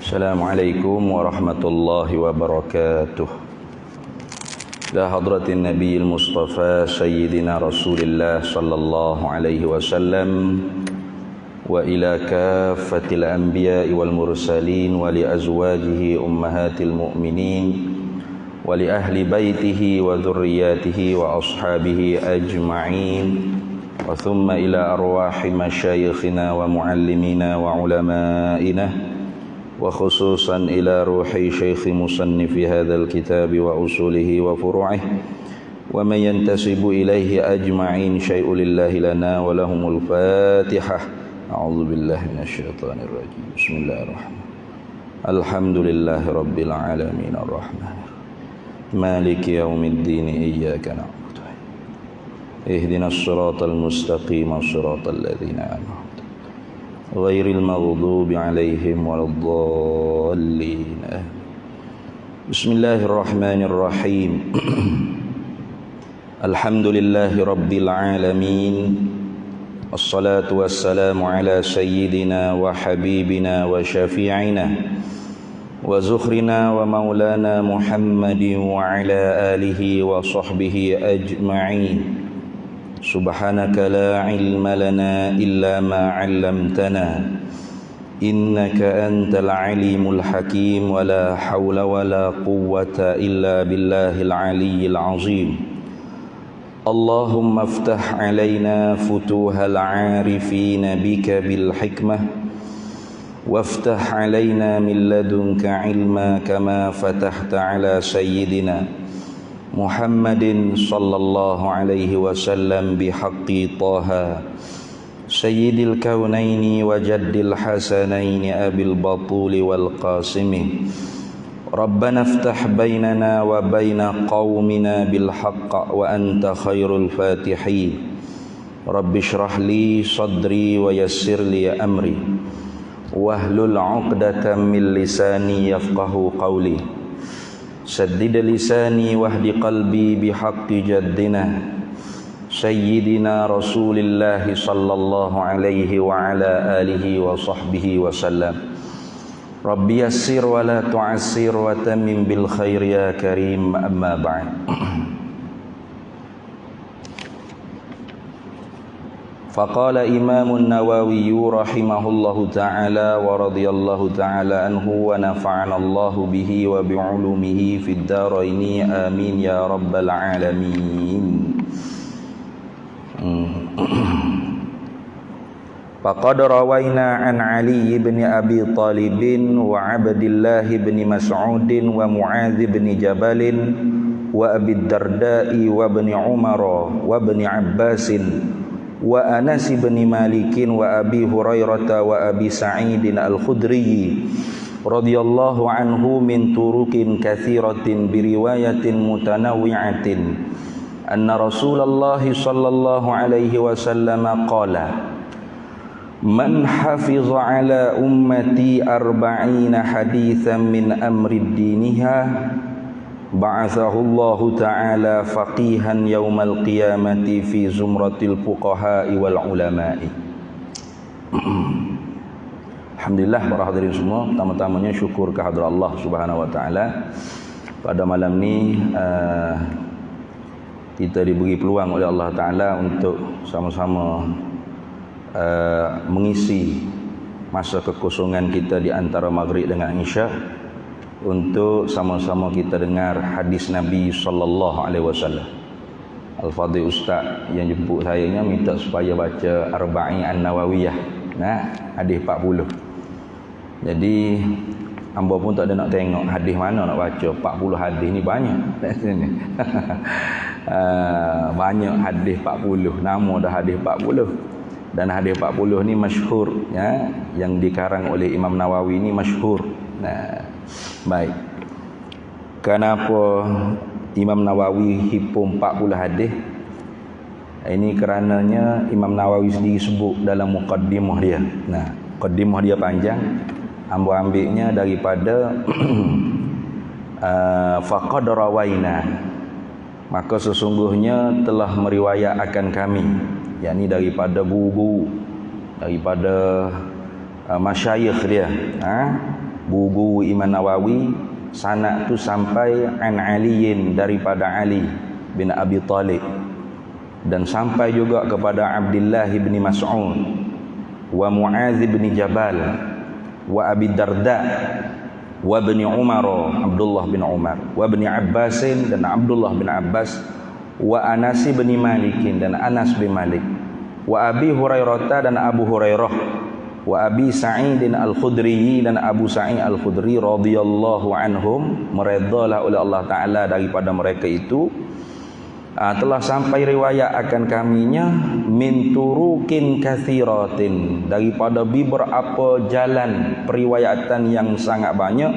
Assalamualaikum warahmatullahi wabarakatuh. Ila hadratin Nabiyil Mustafa Sayyidina Rasulillah sallallahu alaihi wasallam wa ila kaffatil anbiya'i wal mursalin wa li azwajihi ummahatil mu'minin wa li ahli baitihi wa dhurriyyatihi wa ashabihi ajma'in wa thumma ila arwahi masyayikhina wa muallimina wa ulama'ina wa khususan ila ruhi syekhi musannifi hadzal kitab wa usulihi wa furu'ihi wa man yantasibu ilaihi ajma'in syai'u lillahi lana wa lahumul fatihah. A'udzu billahi minasyaitonir rajim. Bismillahirrahmanirrahim. Alhamdulillahi rabbil alamin arrahmanir maliki yaumiddin iyyaka na'budu ihdinas siratal mustaqim siratal ladzina an'amta ghairil maghdubi 'alaihim waladdallin. Bismillahirrahmanirrahim. Alhamdulillahi rabbil alamin. Wassalatu wassalamu ala sayyidina wa habibina wa syafi'ina wa zukhrina wa maulana Muhammadin wa ala alihi wa sahbihi ajma'in. Subhanaka la ilma lana illa ma 'allamtana innaka antal alimul hakim wa la hawla wa la quwwata illa billahil aliyyil azim. Allahumma aftah alaina futuhal 'arifin bika bil hikmah وافتح علينا من لدنك علما كما فتحت على سيدنا محمد صلى الله عليه وسلم بحق طه سيد الكونين وجد الحسنين أبي البطول والقاسم. ربنا افتح بيننا وبين قومنا بالحق وأنت خير الفاتحين. رب اشرح لي صدري ويسر لي أمري wahlul 'uqdatam min lisani yafqahu qawli. Saddid lisani wahdi qalbi bihaqqi jaddina sayyidina Rasulillah sallallahu alaihi wa ala alihi wa sahbihi wa sallam. Rabbi yassir wa la tu'assir wa tammim bil khair ya karim. Amma ba'd. Faqala Imamun Nawawi rahimahullahu ta'ala wa radiyallahu ta'ala anhu wa nafa'ana Allahu bihi wa bi'ulumihi fid daraini amin ya rabbal alamin. Faqad rawayna an Ali ibn Abi Talib wa Abdullah ibn Mas'ud wa Mu'adz ibn Jabal wa Abi Darda'i wa ibn Umar wa ibn Abbas wa Anas bin Malik wa Abi Hurairah wa Abi Sa'id al-Khudri radhiyallahu anhu min turuqin katsiratin bi riwayatin mutanawwi'atin anna Rasulullah sallallahu alaihi wasallam qala man hafiza ala ummati arba'ina haditsan min amri diniha ba'athahullahu ta'ala faqihan yaumal qiyamati fi zumratil fuqaha'i wal ulama'i. Alhamdulillah para hadirin semua, pertama-tamanya syukur kehadrat Allah Subhanahu wa taala. Pada malam ni kita diberi peluang oleh Allah taala untuk sama-sama mengisi masa kekosongan kita di antara maghrib dengan isya untuk sama-sama kita dengar hadis Nabi sallallahu alaihi wasallam. Al-Fadhil Ustaz yang jemput saya ni minta supaya baca Arba'in An-Nawawiyah. Hadis 40. Jadi hamba pun tak ada nak tengok hadis mana nak baca. 40 hadis ni banyak kat sini. Banyak hadis 40. Nama dah hadis 40. Dan hadis 40 ni masyhur ya, yang dikarang oleh Imam Nawawi ni masyhur. Baik. Kenapa Imam Nawawi hipum 40 hadis? Ini kerananya Imam Nawawi sendiri sebut dalam muqaddimah dia. Muqaddimah dia panjang. Hamba ambilnya daripada faqad rawaina. Maka sesungguhnya telah meriwayat akan kami, yakni daripada guru, daripada masyayikh dia, guru Imam Nawawi, sanad tu sampai an Aliin, daripada Ali bin Abi Talib, dan sampai juga kepada Abdullah bin Mas'ud wa Mu'adz bin Jabal wa Abi Darda wa bin Umar, Abdullah bin Umar, wa bin Abbas, dan Abdullah bin Abbas, wa Anas bin Malik, dan Anas bin Malik, wa Abi Hurairah, dan Abu Hurairah, wa Abi Sa'id al-Khudri, dan Abu Sa'id al-Khudri radhiyallahu anhum, meredhalah oleh Allah Ta'ala daripada mereka itu. Telah sampai riwayat akan kaminya min turukin kathiratin, daripada beberapa jalan periwayatan yang sangat banyak,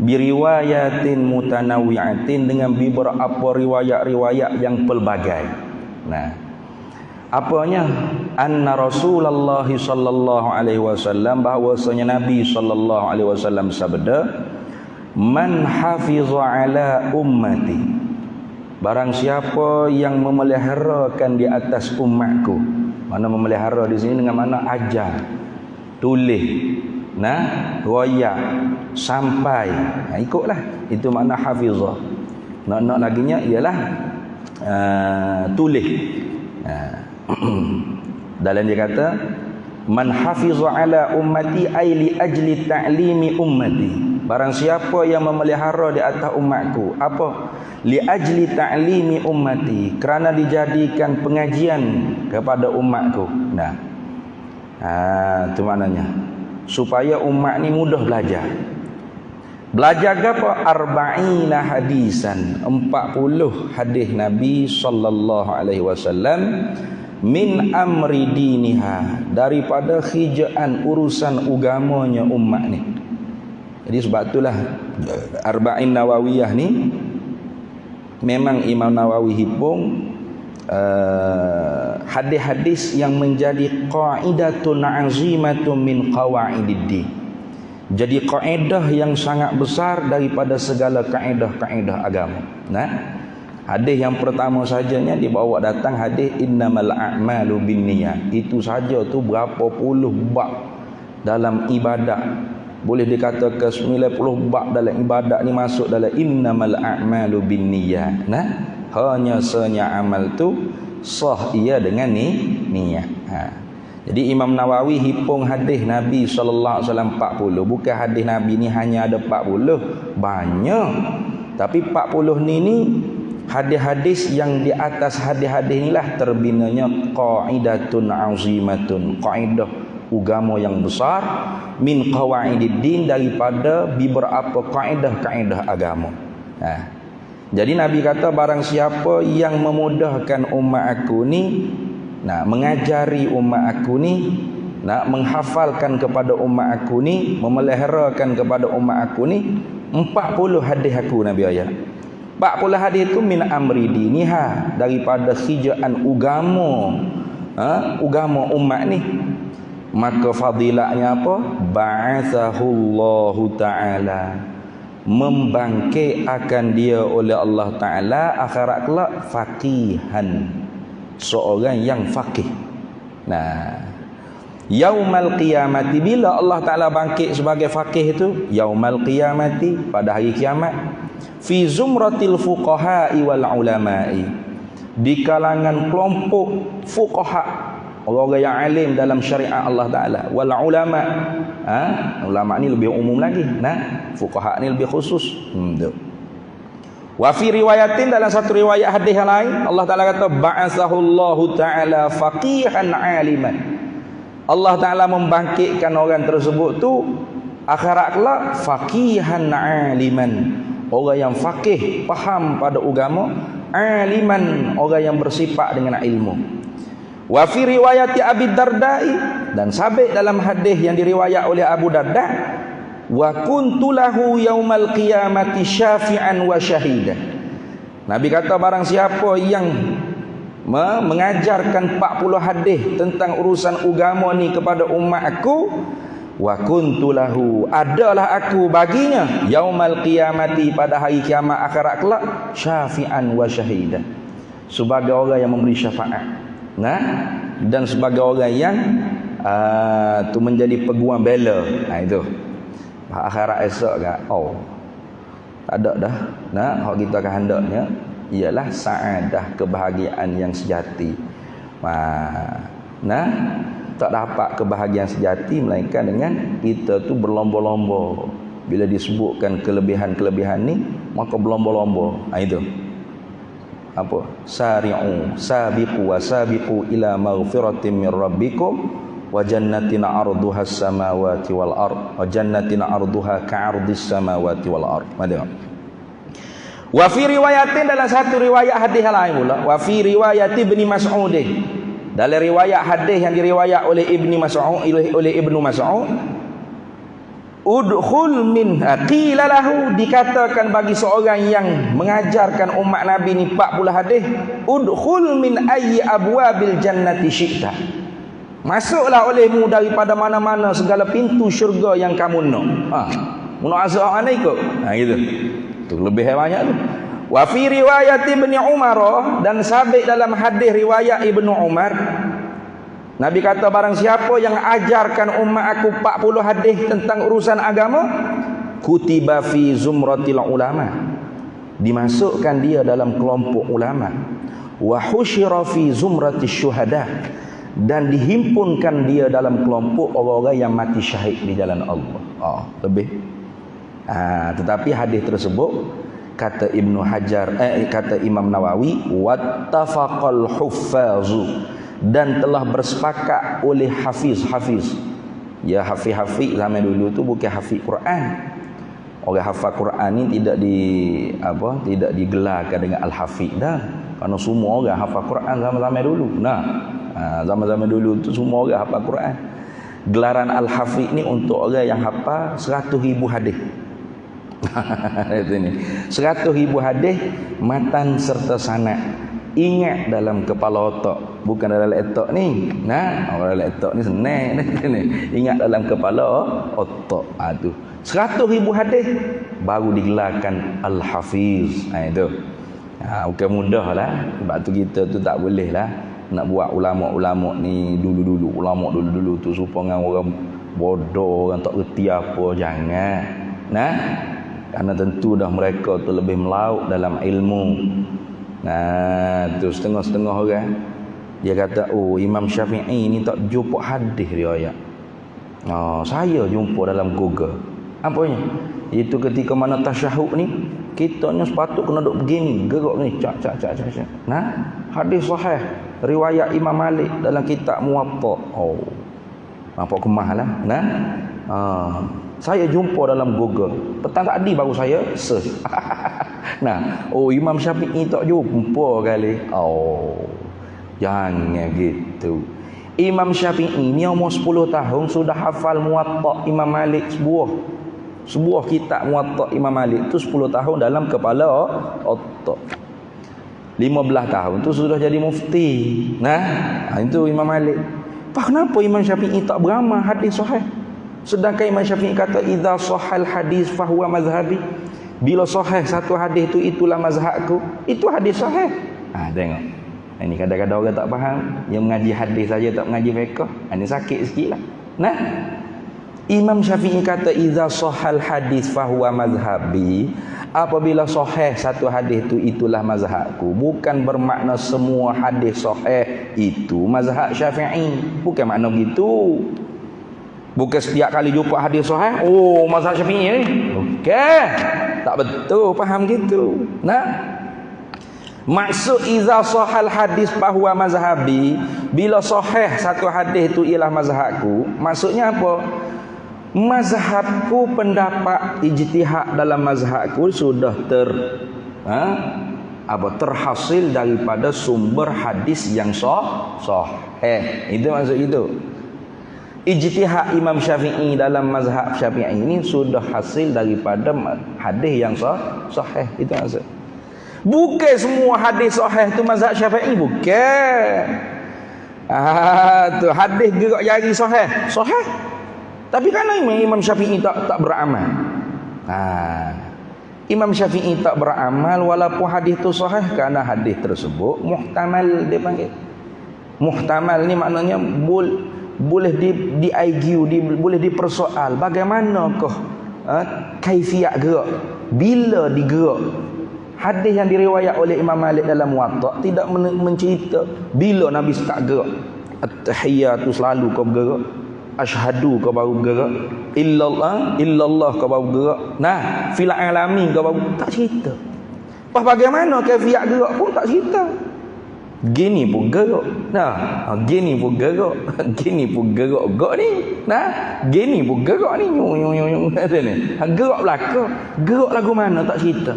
biriwayatin mutanawwi'atin, dengan beberapa riwayat-riwayat yang pelbagai. Nah, apanya? Anna Rasulullah sallallahu alaihi wasallam, bahwasanya Nabi sallallahu alaihi wasallam sabda, man hafiza ala ummati, barang siapa yang memeliharakan di atas umatku. Mana memelihara di sini dengan mana? Ajar, tulis, royak, sampai. Ikutlah. Itu makna hafizah. Nak laginya ialah tulis. Dalam dia kata, man hafiza ala ummati ay li ajli ta'limi ummati. Barang siapa yang memelihara di atas umatku, apa? Li ajli ta'limi ummati, kerana dijadikan pengajian kepada umatku. Nah, itu maknanya, supaya umat ni mudah belajar. Belajar apa? Arba'ina hadisan, 40 hadis Nabi sallallahu alaihi wasallam, min amri diniha, daripada khijaan urusan agamanya umat ni. Jadi sebab itulah Arba'in Nawawiyah ni memang Imam Nawawi hipung hadis-hadis yang menjadi qaidatun azimatun min qawaididdin. Jadi kaedah yang sangat besar daripada segala kaedah-kaedah agama. Nah, hadis yang pertama sajanya dibawa datang hadis innamal a'malu binniyat. Itu saja tu berapa puluh bab dalam ibadat. Boleh dikatakan 90 bab dalam ibadat ni masuk dalam innamal a'malu binniyat. Nah, hanya senya amal tu sah ia dengan niat. Jadi Imam Nawawi hipung hadis Nabi sallallahu alaihi wasallam 40. Bukan hadis Nabi ni hanya ada 40, banyak. Tapi 40 ni hadis-hadis yang di atas hadis-hadis inilah terbinanya qaidatun azimatun, kaidah agama yang besar, min qawaididdin, daripada beberapa kaedah-kaedah agama. Jadi Nabi kata, barang siapa yang memudahkan umat aku ni, mengajari umat aku ni, menghafalkan kepada umat aku ni, memeliharakan kepada umat aku ni, 40 hadis aku Nabi ayat. 40 hadis itu min amri diniha, daripada khijaan agama, agama umat ni. Maka fadilatnya apa? Ba'athahullahu ta'ala, membangkit akan dia oleh Allah Ta'ala akhirat kelak faqihan, seorang yang faqih. Nah, yaumal qiyamati, bila Allah Ta'ala bangkit sebagai faqih itu? Yaumal qiyamati, pada hari kiamat, fi zumratil fuqaha'i wal ulama'i, di kalangan kelompok fuqaha, orang-orang yang alim dalam syariat Allah Ta'ala, wal ulama. Ulama ni lebih umum lagi, fuqaha ni lebih khusus. Wa fi riwayatin, dalam satu riwayat hadis yang lain, Allah Ta'ala kata ba'asahullahu ta'ala faqihan aliman. Allah Ta'ala membangkitkan orang tersebut tu akhirat kelak faqihan aliman, orang yang faqih, faham pada agama, aliman, orang yang bersifat dengan ilmu. Wa fi riwayati Abi Dardai, dan sabit dalam hadis yang diriwayat oleh Abu Darda, wa kuntu lahu yaumal qiyamati syafi'an wa syahida. Nabi kata, barang siapa yang mengajarkan 40 hadis tentang urusan agama ni kepada umat aku, wa kuntu lahu, adalah aku baginya, yaumal qiyamati, pada hari kiamat akhirat kelak, syafi'an wa syahida, sebagai orang yang memberi syafaat, dan sebagai orang yang Tu menjadi peguam bela. Itu akhirat esok kan. Tak ada dah. Nah, hak kita akan hendaknya ialah saadah, kebahagiaan yang sejati. Nah, tak dapat kebahagiaan sejati melainkan dengan kita tu berlomba-lomba. Bila disebutkan kelebihan-kelebihan ni, maka berlomba-lomba. Itu apa? Sari'u sabiqu wa sabiqu ila maghfiratin min rabbikum wa jannatin 'arduha as-samawati wal ard wa jannatin 'arduha ka'ardis samawati wal ard. Wa fi riwayatin, dalam satu riwayat hadis lain pula, wa fi riwayat Ibnu Mas'ud, dalam riwayat hadis yang diriwayat oleh Ibnu Mas'ud, udkhul min qila lahu, dikatakan bagi seorang yang mengajarkan umat Nabi ni 40 hadis, udkhul min ayyi abwabil jannati syi'ta, masuklah olehmu daripada mana-mana segala pintu syurga yang kamu nak. Mun azab mana ikut. Gitu. Tu lebih banyak tu. Wa fi riwayat Ibnu Umar, dan sabit dalam hadis riwayat Ibnu Umar, Nabi kata barang siapa yang ajarkan umat aku 40 hadis tentang urusan agama, kutiba fi zumratil ulama, dimasukkan dia dalam kelompok ulama, wa husyira fi zumratis syuhada, dan dihimpunkan dia dalam kelompok orang-orang yang mati syahid di jalan Allah. Lebih. Tetapi hadis tersebut kata Ibnu Hajar, kata Imam Nawawi, wattafaqal huffazu, dan telah bersepakat oleh hafiz. Ya, hafiz zaman dulu tu bukan hafiz Quran. Orang hafal Quran ni tidak digelarkan dengan al-hafiz dah. Kerana semua orang hafal Quran zaman-zaman dulu. Zaman-zaman dulu tu semua orang hafal Quran. Gelaran al-hafiz ni untuk orang yang hafal 100,000 hadis. 100,000 hadis matan serta sanad, ingat dalam kepala otak, bukan dalam otak ni. Orang dalam otak ni senang ni. Ingat dalam kepala otak. Tu 100,000 hadis baru digelarkan al-hafiz. Itu bukan mudah lah. Sebab tu kita tu tak boleh lah nak buat ulama-ulama ni dulu-dulu. Ulama dulu-dulu tu supaya orang bodoh, orang tak reti apa. Jangan. Kerana tentu dah mereka tu lebih melaut dalam ilmu. Tu setengah-setengah orang dia kata, Imam Syafi'i ni tak jumpa hadis riwayat. Saya jumpa dalam Google. Apanya? Itu ketika mana tasyahud ni, kita ni sepatut kena duk begini, gerak ni, cak. Hadis sahih riwayat Imam Malik dalam kitab Muwatta. Nampak kemah lah. Saya jumpa dalam Google. Petang tadi baru saya search. Imam Syafi'i tak jumpa kali. Jangan gitu. Imam Syafi'i ni umur 10 tahun sudah hafal Muwatta Imam Malik sebuah kitab Muwatta Imam Malik tu 10 tahun dalam kepala otak. 15 tahun tu sudah jadi mufti. Itu Imam Malik. Kenapa Imam Syafi'i tak beramal hadis sahih? Sedangkan Imam Syafi'i kata idza sahal hadis fahuwa mazhabi. Bila sahih satu hadis tu, itulah mazhabku. Itu hadis sahih. Tengok. Ini kadang-kadang orang tak faham, yang mengaji hadis saja tak mengaji fiqh. Ini sakit sikitlah. Imam Syafi'i kata idza sahal hadis fahuwa mazhabi. Apabila sahih satu hadis tu, itulah mazhabku. Bukan bermakna semua hadis sahih itu mazhab Syafi'i. Bukan makna begitu. Bukan setiap kali jumpa hadis sahih, mazhab Syafi'i ni. Okey. Tak betul faham gitu. Maksud iza sahal hadis bahwa mazhabi, bila sahih satu hadis itu ialah mazhabku, maksudnya apa? Mazhabku, pendapat ijtihad dalam mazhabku sudah terhasil daripada sumber hadis yang sahih. Itu maksud itu. Ijtihad Imam Syafi'i dalam mazhab Syafi'i ini sudah hasil daripada hadis yang sahih. Itu maksud. Bukan semua hadis sahih itu mazhab Syafi'i, bukan. Tu hadis gerak jari sahih. Tapi kan Imam Syafi'i tak beramal. Imam Syafi'i tak beramal walaupun hadis itu sahih, kerana hadis tersebut muhtamal, dia panggil. Muhtamal ni maknanya boleh di argue, boleh dipersoal bagaimanakah kaifiat gerak, bila digerak. Hadis yang diriwayat oleh Imam Malik dalam Muwatta tidak mencerita bila Nabi start gerak. At-tahiyyatu selalu kau bergerak, asyhadu kau baru bergerak, illallah kau baru bergerak, nah fil alamin kau baru, tak cerita. Pas bagaimana kaifiat gerak pun tak cerita. Gini pun gerak, nah gini pun gerak, gini pun gerak ni, nah gini pun gerak ni, nyung kata ni, gerak belaka, gerak lagu mana tak cerita.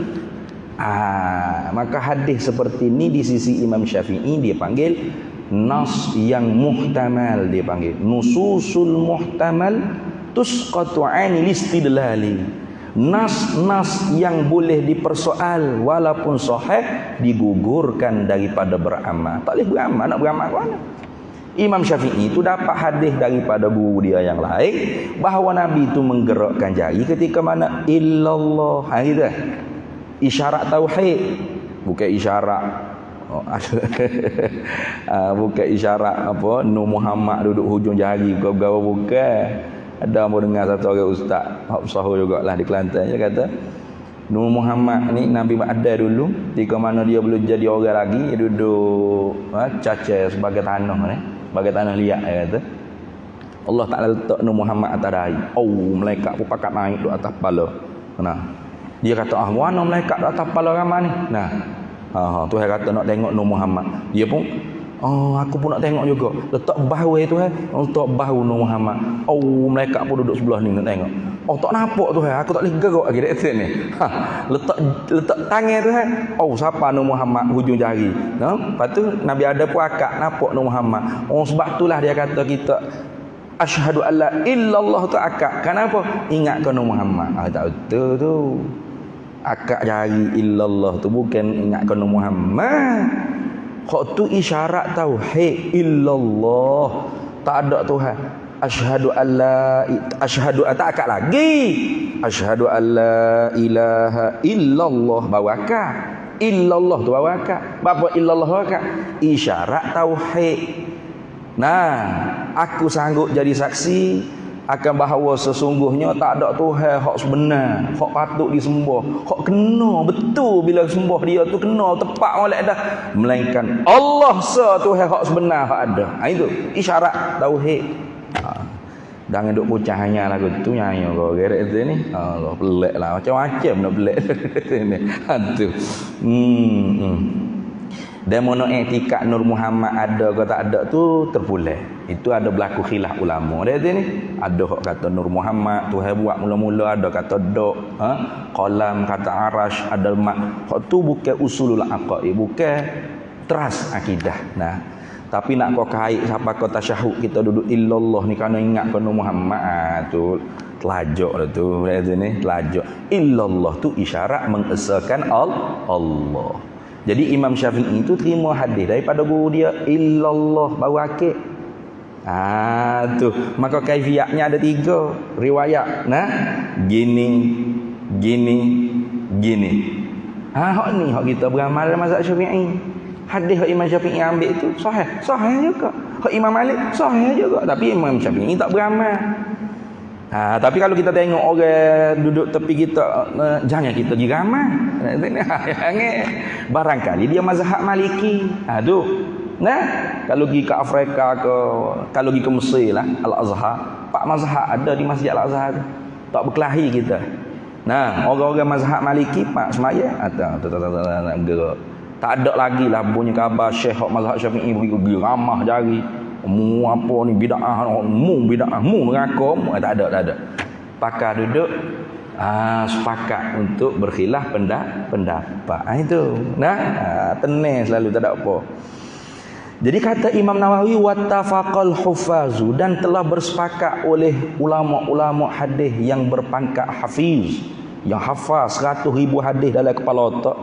Maka hadis seperti ni di sisi Imam Syafi'i dia panggil nas yang muhtamal, dia panggil nususul muhtamal tusqatu 'anil istidlali. Nas-nas yang boleh dipersoal walaupun sahih digugurkan daripada beramal. Tak boleh beramal, nak beramal ke mana? Imam Syafi'i itu dapat hadis daripada guru dia yang lain bahawa Nabi itu menggerakkan jari ketika mana illallah. Gitu. Isyarat tauhid, bukan isyarat bukan isyarat apa Nur Muhammad duduk hujung jari kau bukan. Ada mau dengar satu orang ustaz Sahur jugalah di Kelantan, dia kata Nur Muhammad ni Nabi ada dulu ketika mana dia belum jadi orang lagi, dia duduk caca sebagai tanah ni, sebagai tanah liat, dia kata Allah Ta'ala letak Nur Muhammad atas dahi. Malaikat pun pakat naik di atas kepala. Nah, dia kata mana malaikat di atas kepala ramai ni. Nah, Tuhan kata nak tengok Nur Muhammad. Dia pun aku pun nak tengok juga. Letak bahu Tuhan, letak bahu Nur Muhammad. Malaikat pun duduk sebelah ni nak tengok. Tak nampak Tuhan, aku tak boleh gerak lagi dekat sini. Letak tangan Tuhan. Siapa Nur Muhammad hujung jari. Lepas tu Nabi ada pun akak nampak Nur Muhammad. Sebab itulah dia kata kita asyhadu alla illallah tu akak. Kenapa? Ingat ke Nur Muhammad. Tak betul tu. Akak jari illallah tu bukan ingat ke Nur Muhammad. Hak tu isyarat tauhid illallah, tak ada Tuhan. Asyhadu tak akak lagi. Asyhadu alla ilaha illallah bawaka. Illallah tu bawaka. Apa illallah bawaka? Isyarat tauhid. Nah, aku sanggup jadi saksi akan bahawa sesungguhnya tak ada Tuhan hak sebenar, hak patut disembah, hak kena betul bila sembah dia tu kena tepat molek dah, melainkan Allah Tuhan hak sebenar hak ada. Itu isyarat tauhid. Jangan duk pucah hanya lagu tu nyanyi kau gerek tu ni. Allah pelik lah, macam-macam nak pelik ni. Tu. Dan mono etika Nur Muhammad ada ke tak ada tu terpulang. Itu ada berlaku khilaf ulama. Dia ni ada hak kata Nur Muhammad Tuhan buat mula-mula, ada kata dok, qalam kata arash, ada mak. Hak tu bukan usulul aqaid, bukan teras akidah. Nah, tapi nak kau kait siapa kau tasyahud kita duduk illallah ni kerana ingat ke Nur Muhammad tu telajak dah tu. Dia ni telajak. Illallah tu isyarat mengesahkan Allah. Jadi Imam Syafi'i itu terima hadis daripada guru dia illallah baru akid. Tu maka kaifiatnya ada 3 riwayat. Nah, gini. Hak ni hak kita beramal dalam mazhab Syafi'i. Hadis hak Imam Syafi'i ambil itu sahih juga. Hak Imam Malik sahih juga, tapi Imam Syafi'i tak beramal. Tapi kalau kita tengok orang duduk tepi kita, jangan kita pergi ramah. Barangkali dia mazhab Maliki. Tu. Nah, kalau pergi ke Afrika kalau pergi ke Mesir lah, Al-Azhar, pak mazhab ada di Masjid Al-Azhar tu. Tak berkelahi kita. Nah, orang-orang mazhab Maliki pak semaya tak gerak. Tak ada lagi lah bunyi khabar Syekh mazhab Syafi'i pergi ramah jari. Apa ni bid'ah, bid'ah, neraka, tak ada. Pakar duduk sepakat untuk berkhilaf pendapat. Itu. Nah, tenang selalu tak ada apa. Jadi kata Imam Nawawi wattafaqal hufazu, dan telah bersepakat oleh ulama-ulama hadis yang berpangkat hafiz, yang hafaz 100,000 hadis dalam kepala otak,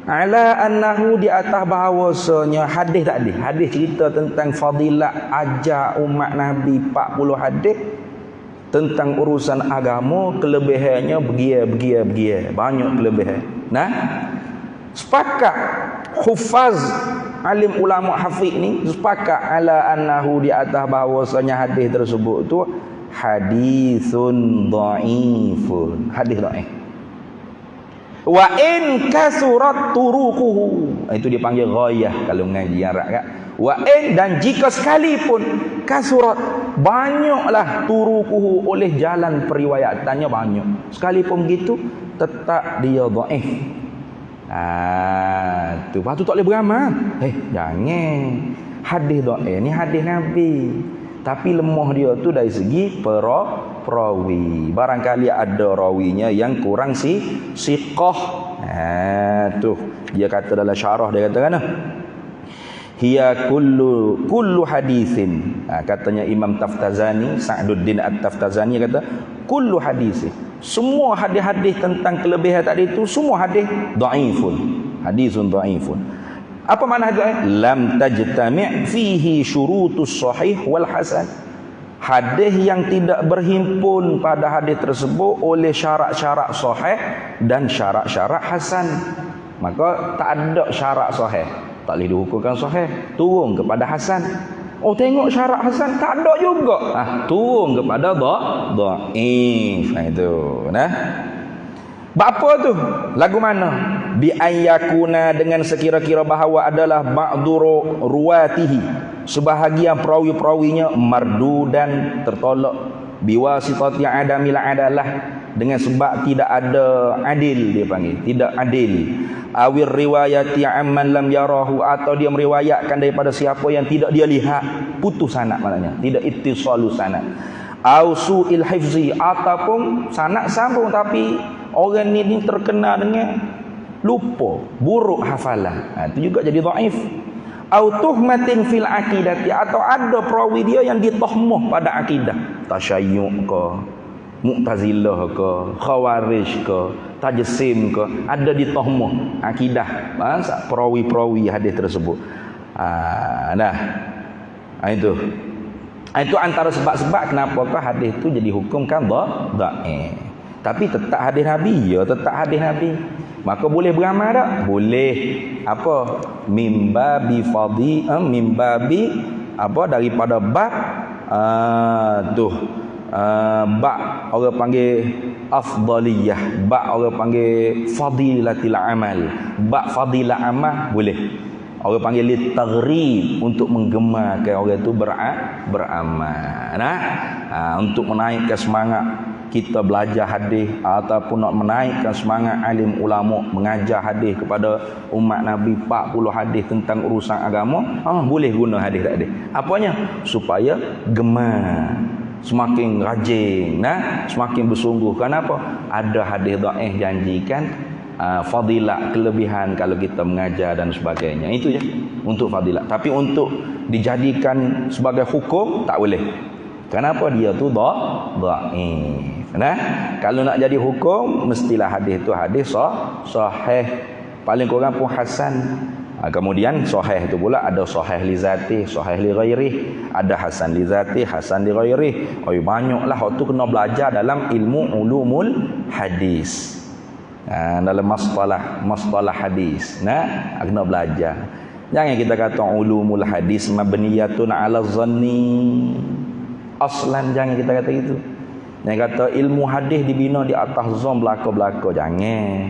ala annahu di atas bahawasanya hadis tadi, hadis cerita tentang fadilat ajar umat Nabi 40 hadis tentang urusan agama, kelebihannya begia banyak kelebihan. Nah, sepakat hufaz alim ulama hafiz ni sepakat ala annahu di atas bahawasanya hadis tersebut tu hadisun dhaifun, hadis dhaif. Wa in kasurat turuquhu, itu dipanggil ghayah kalau mengaji Arab kan. Wa in, dan jika sekalipun kasurat, banyaklah turuquhu, oleh jalan periwayatannya banyak, sekalipun begitu tetap dia dhaif. Tu patut tak boleh beramal. Jangan. Hadis dhaif ni hadis Nabi, tapi lemah dia tu dari segi perawi. Barangkali ada rawinya yang kurang siqah. Tu dia kata dalam syarah, dia kata kan, hiya kullu hadisin. Katanya Imam Taftazani, Sa'duddin At-Taftazani kata kullu hadisin, semua hadis-hadis tentang kelebihan tadi itu semua hadis dhaifun, hadisun dhaifun. Apa makna hadis? Lam tajtami' fihi syurutus sahih wal hasan. Hadis yang tidak berhimpun pada hadis tersebut oleh syarat-syarat sahih dan syarat-syarat hasan. Maka tak ada syarat sahih, tak boleh dihukumkan sahih, turun kepada hasan. Oh, tengok syarat hasan tak ada juga, turun kepada dhaif. Itu nah. Apa tu? Lagu mana? Bi ayyakuna, dengan sekira-kira bahawa adalah ba'duru ruwatihi, sebahagian perawi-perawinya mardudan, tertolak, biwasitati adamil adalah, dengan sebab tidak ada adil, dia panggil tidak adil. Awir riwayati amman lam yarahu, atau dia meriwayatkan daripada siapa yang tidak dia lihat, putus sanad, maknanya tidak ittisalu sanad. Au su'il hifzi, ataupun sanad sambung tapi orang ni terkena dengan lupa, buruk hafalan, itu juga jadi dhaif. Au tuhmatin fil aqidati, atau ada perawi dia yang ditahmah pada akidah, tasyayyu' ke, Mu'tazilah ke, Khawarij ke, Tajsim ke, ada ditahmah akidah perawi-perawi hadis tersebut. Itu antara sebab-sebab kenapakah hadis itu jadi hukumkan dhaif. Tapi tetap hadis Nabi, ya tetap hadis Nabi. Maka boleh beramal tak? Boleh. Apa? Mimbabi apa, daripada bab bab orang panggil afdaliyah, bab orang panggil fadilatil amal, bab fadilah amal boleh. Orang panggil litaghrib, untuk menggemarkan orang itu beramal. Untuk menaikkan semangat kita belajar hadis, ataupun nak menaikkan semangat alim ulama mengajar hadis kepada umat Nabi 40 hadis tentang urusan agama, boleh guna hadis tadi. Apanya? Supaya gemar, semakin rajin, semakin bersungguh. Kenapa? Ada hadis dhaif janjikan fadilat, kelebihan kalau kita mengajar dan sebagainya. Itu je untuk fadilat. Tapi untuk dijadikan sebagai hukum tak boleh. Kenapa? Dia tu dhaif. Kalau nak jadi hukum mestilah hadis tu hadis sahih, paling kurang pun hasan. Kemudian sahih itu pula ada sahih li zati, sahih li ghairi, ada hasan li zati, hasan li ghairi. Banyaklah hak tu kena belajar dalam ilmu ulumul hadis. Dalam masalah hadis, kena belajar. Jangan kita kata ulumul hadis mabniyatun ala zanni, aslan jangan kita kata itu. Jangan kata ilmu hadis dibina di atas zon belaka-belaka, jangan.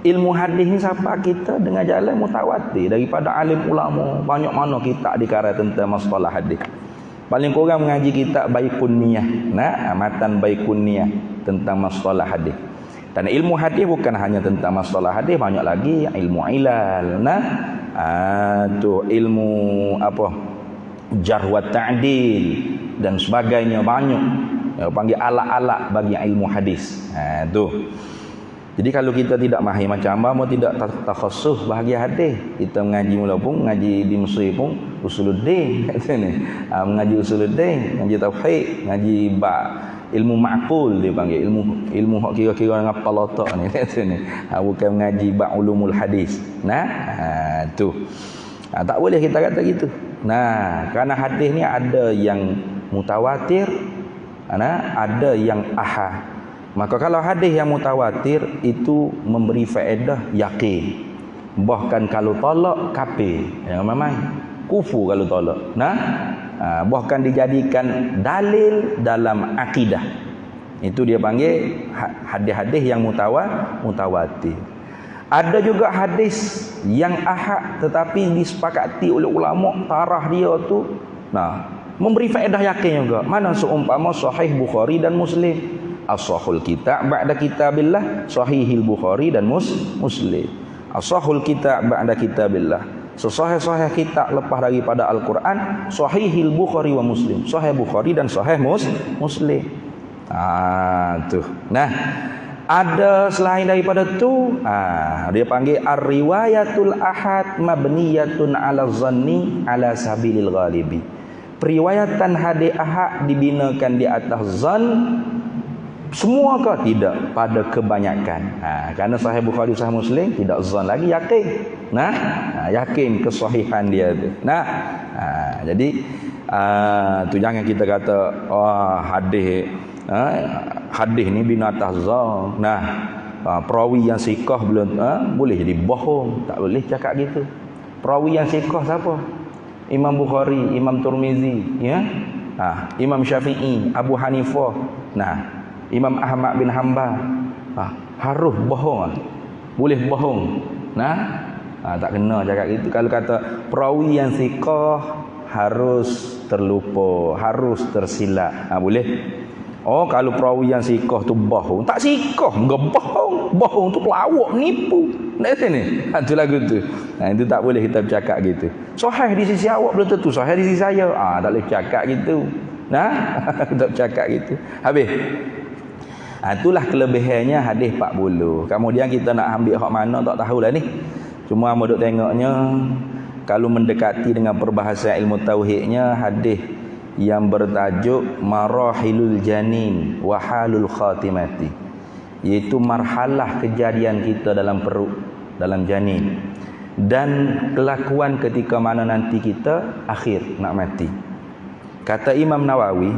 Ilmu hadis ni siapa kita dengan jalan mutawatir daripada alim ulama. Banyak mana kita dikarang tentang masalah hadis. Paling kurang mengaji kitab Baikun Niyah, matan Baikun Niyah tentang masalah hadis. Dan ilmu hadis bukan hanya tentang masalah hadis, banyak lagi ilmu ilal, tu ilmu apa, jarh wa ta'dil dan sebagainya, banyak panggil alat-alat bagi ilmu hadis. Tu. Jadi kalau kita tidak mahir macam apa, tidak takhassus bahagian hadis, kita mengaji mula pun, mengaji di Mesir pun usuluddin kata ni. Mengaji usuluddin, mengaji tauhid, mengaji ilmu ma'qul, dia panggil ilmu hak kira-kira dengan kepala otak ni kata ni. Bukan mengaji ulumul hadis. Tu. Tak boleh kita kata gitu. Kerana hadis ni ada yang mutawatir, ada yang ahad. Maka kalau hadis yang mutawatir itu memberi faedah yakin. Bahkan kalau tolak kafir, jangan main. Kufur kalau tolak. Nah, bahkan dijadikan dalil dalam akidah. Itu dia panggil hadis-hadis yang mutawatir. Ada juga hadis yang ahad tetapi disepakati oleh ulama tarah dia tu memberi faedah yakin juga. Mana seumpama sahih Bukhari dan Muslim. As-sahul kitab ba'da kitabillah, sahihil Bukhari dan Muslim. As-sahul kitab ba'da kitabillah. Sesahih-sahih kitab lepas daripada Al-Quran, sahihil Bukhari wa Muslim. Sahih Bukhari dan sahih Muslim. Tuh. Nah, ada selain daripada tu, dia panggil ar-riwayatul ahad mabniyatun ala zanni ala sabilil ghalibi. Periwayatan hadis ahad dibinakan di atas zan semua ke? Tidak, pada kebanyakan. Kerana sahih Bukhari sahih Muslim tidak zan lagi, yakin. Yakin kesahihan dia tu. Jadi tu jangan kita kata hadis ni bina atas zan. Perawi yang sikah belum boleh jadi bohong, tak boleh cakap gitu. Perawi yang sikah siapa? Imam Bukhari, Imam Tirmizi, ya. Imam Syafi'i, Abu Hanifah. Imam Ahmad bin Hanbal. Harus bohong. Boleh bohong. Tak kena cakap gitu. Kalau kata perawi yang sikah harus terlupa, harus tersilap. Boleh. Kalau perawi yang sikah tu bohong, tak sikah, enggak bohong. Bohong tu pelawak, nipu. Nak sini. Tu lagu tu. Itu tak boleh kita bercakap gitu. Sahih di sisi awak belum tentu sahih di sisi saya. Tak boleh cakap gitu. Tak bercakap gitu. Habis. Itulah kelebihannya hadis 40. Kemudian kita nak ambil hak mana tak tahulah ni. Cuma hamba duk tengoknya kalau mendekati dengan perbahasan ilmu tauhidnya hadis yang bertajuk marahilul janin wa halul khatimati, iaitu marhalah kejadian kita dalam perut, dalam janin, dan kelakuan ketika mana nanti kita akhir nak mati. Kata Imam Nawawi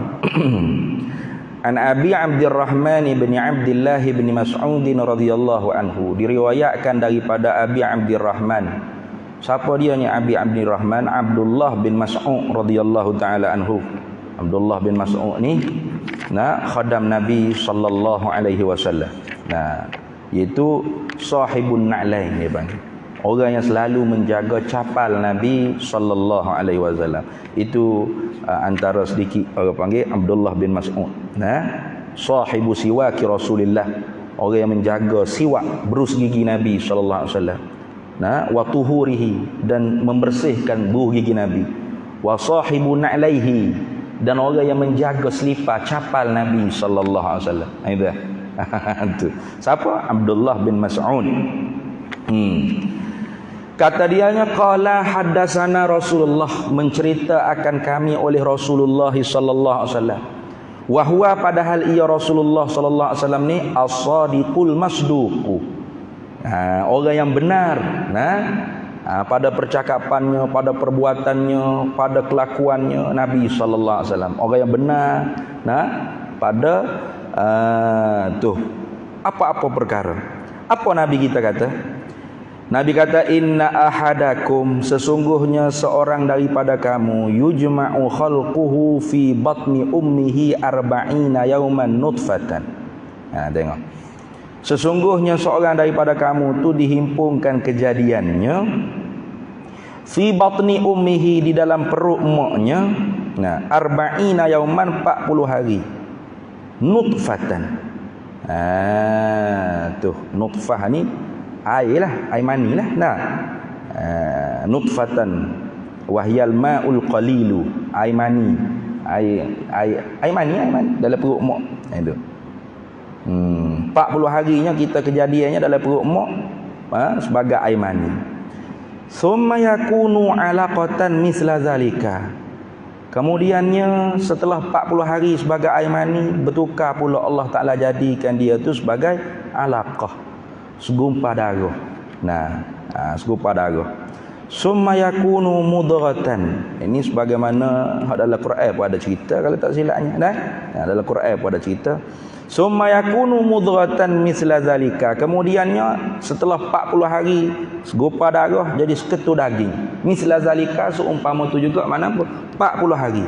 An Abi Abdurrahman bin Abdullah bin Mas'ud radhiyallahu anhu, diriwayatkan daripada Abi Abdurrahman. Siapa dia ni Abi Abdurrahman? Abdullah bin Mas'ud radhiyallahu taala anhu. Abdullah bin Mas'ud ni khadam Nabi sallallahu alaihi wasallam. Iaitu sahibun na'lain dia panggil. Orang yang selalu menjaga capal Nabi sallallahu alaihi wasallam. Itu antara sedikit orang panggil Abdullah bin Mas'ud. Sahibu siwaki Rasulillah. Orang yang menjaga siwak, berus gigi Nabi sallallahu alaihi wasallam. Wa tuhurihi, dan membersihkan buh gigi Nabi. Wa sahibu na'laihi, dan orang yang menjaga selipar capal Nabi sallallahu alaihi wasallam. Itu. Siapa? Abdullah bin Mas'ud. Kata dianya, qala haddatsana Rasulullah, mencerita akan kami oleh Rasulullah sallallahu alaihi wasallam. Wa huwa, padahal ia Rasulullah sallallahu alaihi wasallam ni as-sadiqul masduq. Orang yang benar pada percakapannya, pada perbuatannya, pada kelakuannya Nabi sallallahu alaihi wasallam. Orang yang benar pada apa-apa perkara. Apa Nabi kita kata? Nabi kata, inna ahadakum, sesungguhnya seorang daripada kamu, yujma'u khalquhu fi batni ummihi arba'ina yawman nutfatan. Tengok. Sesungguhnya seorang daripada kamu tu dihimpunkan kejadiannya fi batni ummihi, di dalam perut maknya, arba'ina yawman, 40 hari. Nutfatan. Nutfah ni air lah, air mani lah. Nutfatan wahyal ma'ul qalilu, air mani, air mani dalam perut mak. Itu 40 harinya kita kejadiannya dalam perut mak sebagai air mani. Summa yakunu alaqatan misla zalika, kemudiannya setelah 40 hari sebagai air mani, bertukar pula Allah Ta'ala jadikan dia tu sebagai alaqah, segumpal darah. Segumpal darah. Summa yakunu mudratan. Ini sebagaimana dalam Quran pun ada cerita, kalau tak silapnya dalam Quran pun ada cerita. Summa yakunu mudghatan misla zalika. Kemudiannya setelah 40 hari segupa darah jadi seketul daging. Misla zalika seumpama tu juga mana apa? 40 hari.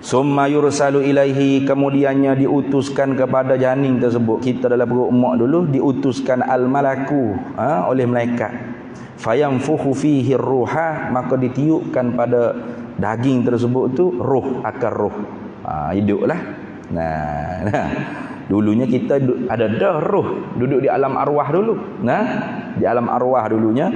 Summa yursalu ilaihi, kemudiannya diutuskan kepada janin tersebut. Kita dalam perut mak dulu diutuskan al-malaku oleh malaikat. Fayanfukhu fihi ruha, maka ditiupkan pada daging tersebut tu ruh, akar ruh. Hiduplah. Nah, dulunya kita ada dah roh duduk di alam arwah dulu. Nah, di alam arwah dulunya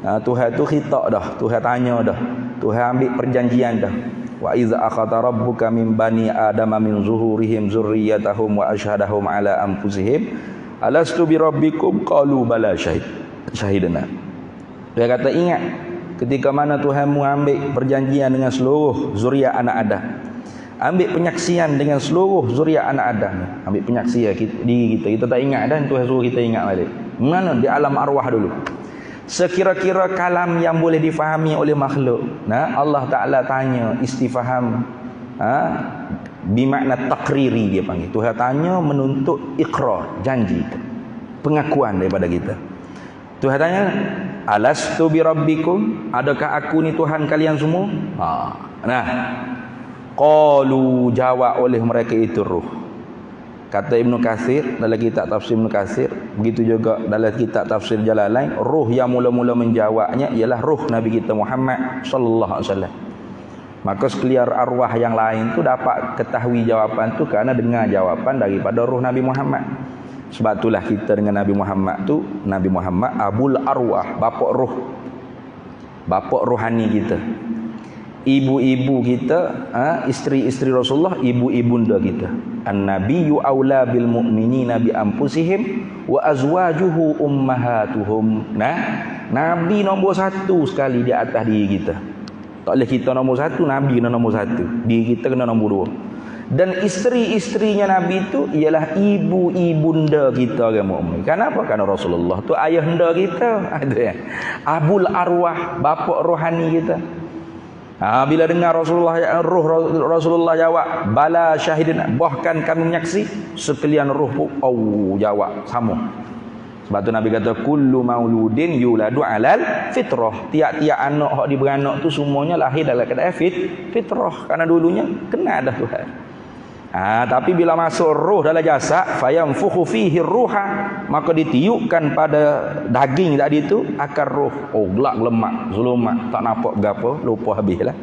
Tuhan tu khitab dah, Tuhan tanya dah, Tuhan ambil perjanjian dah. Wa iza akhadha rabbuka min bani adama min zuhurihim zurriyyatahum wa asyhadahum ala anfusihim alastu bi rabbikum qalu bala syahidna. Dia kata ingat ketika mana Tuhanmu ambil perjanjian dengan seluruh zuriat anak Adam. Ambil penyaksian dengan seluruh zuriat anak Adam. Ambil penyaksian diri kita. Kita tak ingat dan Tuhan suruh kita ingat balik. Mana? Di alam arwah dulu. Sekira-kira kalam yang boleh difahami oleh makhluk. Nah, Allah Ta'ala tanya istifham. Bimakna takriri dia panggil. Tuhan tanya menuntut ikrar, janji. Pengakuan daripada kita. Tuhan tanya, alastu bi rabbikum? Adakah aku ni Tuhan kalian semua? Nah, qalu, jawab oleh mereka itu ruh. Kata Ibnu Katsir dalam kitab tafsir Ibnu Katsir, begitu juga dalam kitab tafsir Jalalain, ruh yang mula-mula menjawabnya ialah ruh Nabi kita Muhammad sallallahu alaihi wasallam. Maka sekalian arwah yang lain tu dapat ketahui jawapan tu kerana dengar jawapan daripada ruh Nabi Muhammad. Sebab itulah kita dengan Nabi Muhammad tu, Nabi Muhammad Abul Arwah, bapak ruh. Bapak rohani kita. Ibu-ibu kita, isteri-isteri Rasulullah, ibu-ibunda kita. An-nabiyyu aula bil mu'minina bi anfusihim wa azwajuhu ummahatuhum. Nah, Nabi nombor satu sekali di atas diri kita. Tak boleh kita nombor satu, Nabi kena nombor satu. Diri kita kena nombor dua. Dan isteri-isterinya Nabi itu ialah ibu-ibunda kita orang mukmin. Kenapa? Kerana Rasulullah tu ayahanda kita. Abul Arwah, bapak rohani kita. Bila dengar Rasulullah jawab bala syahidin, bahkan kami menyaksi, sekalian ruh pun jawab sama. Sebab tu Nabi kata kullu mauludin yuladu alal fitrah. Tiap-tiap anak hak diberanak tu semuanya lahir dalam keadaan fitrah, kerana dulunya kena dah Tuhan. Tapi bila masuk roh dalam jasad, fayanfukhu fihi ruha, maka ditiupkan pada daging tadi tu akar roh. Gelap lemak, zulumat, tak nampak gapo, lupa habislah.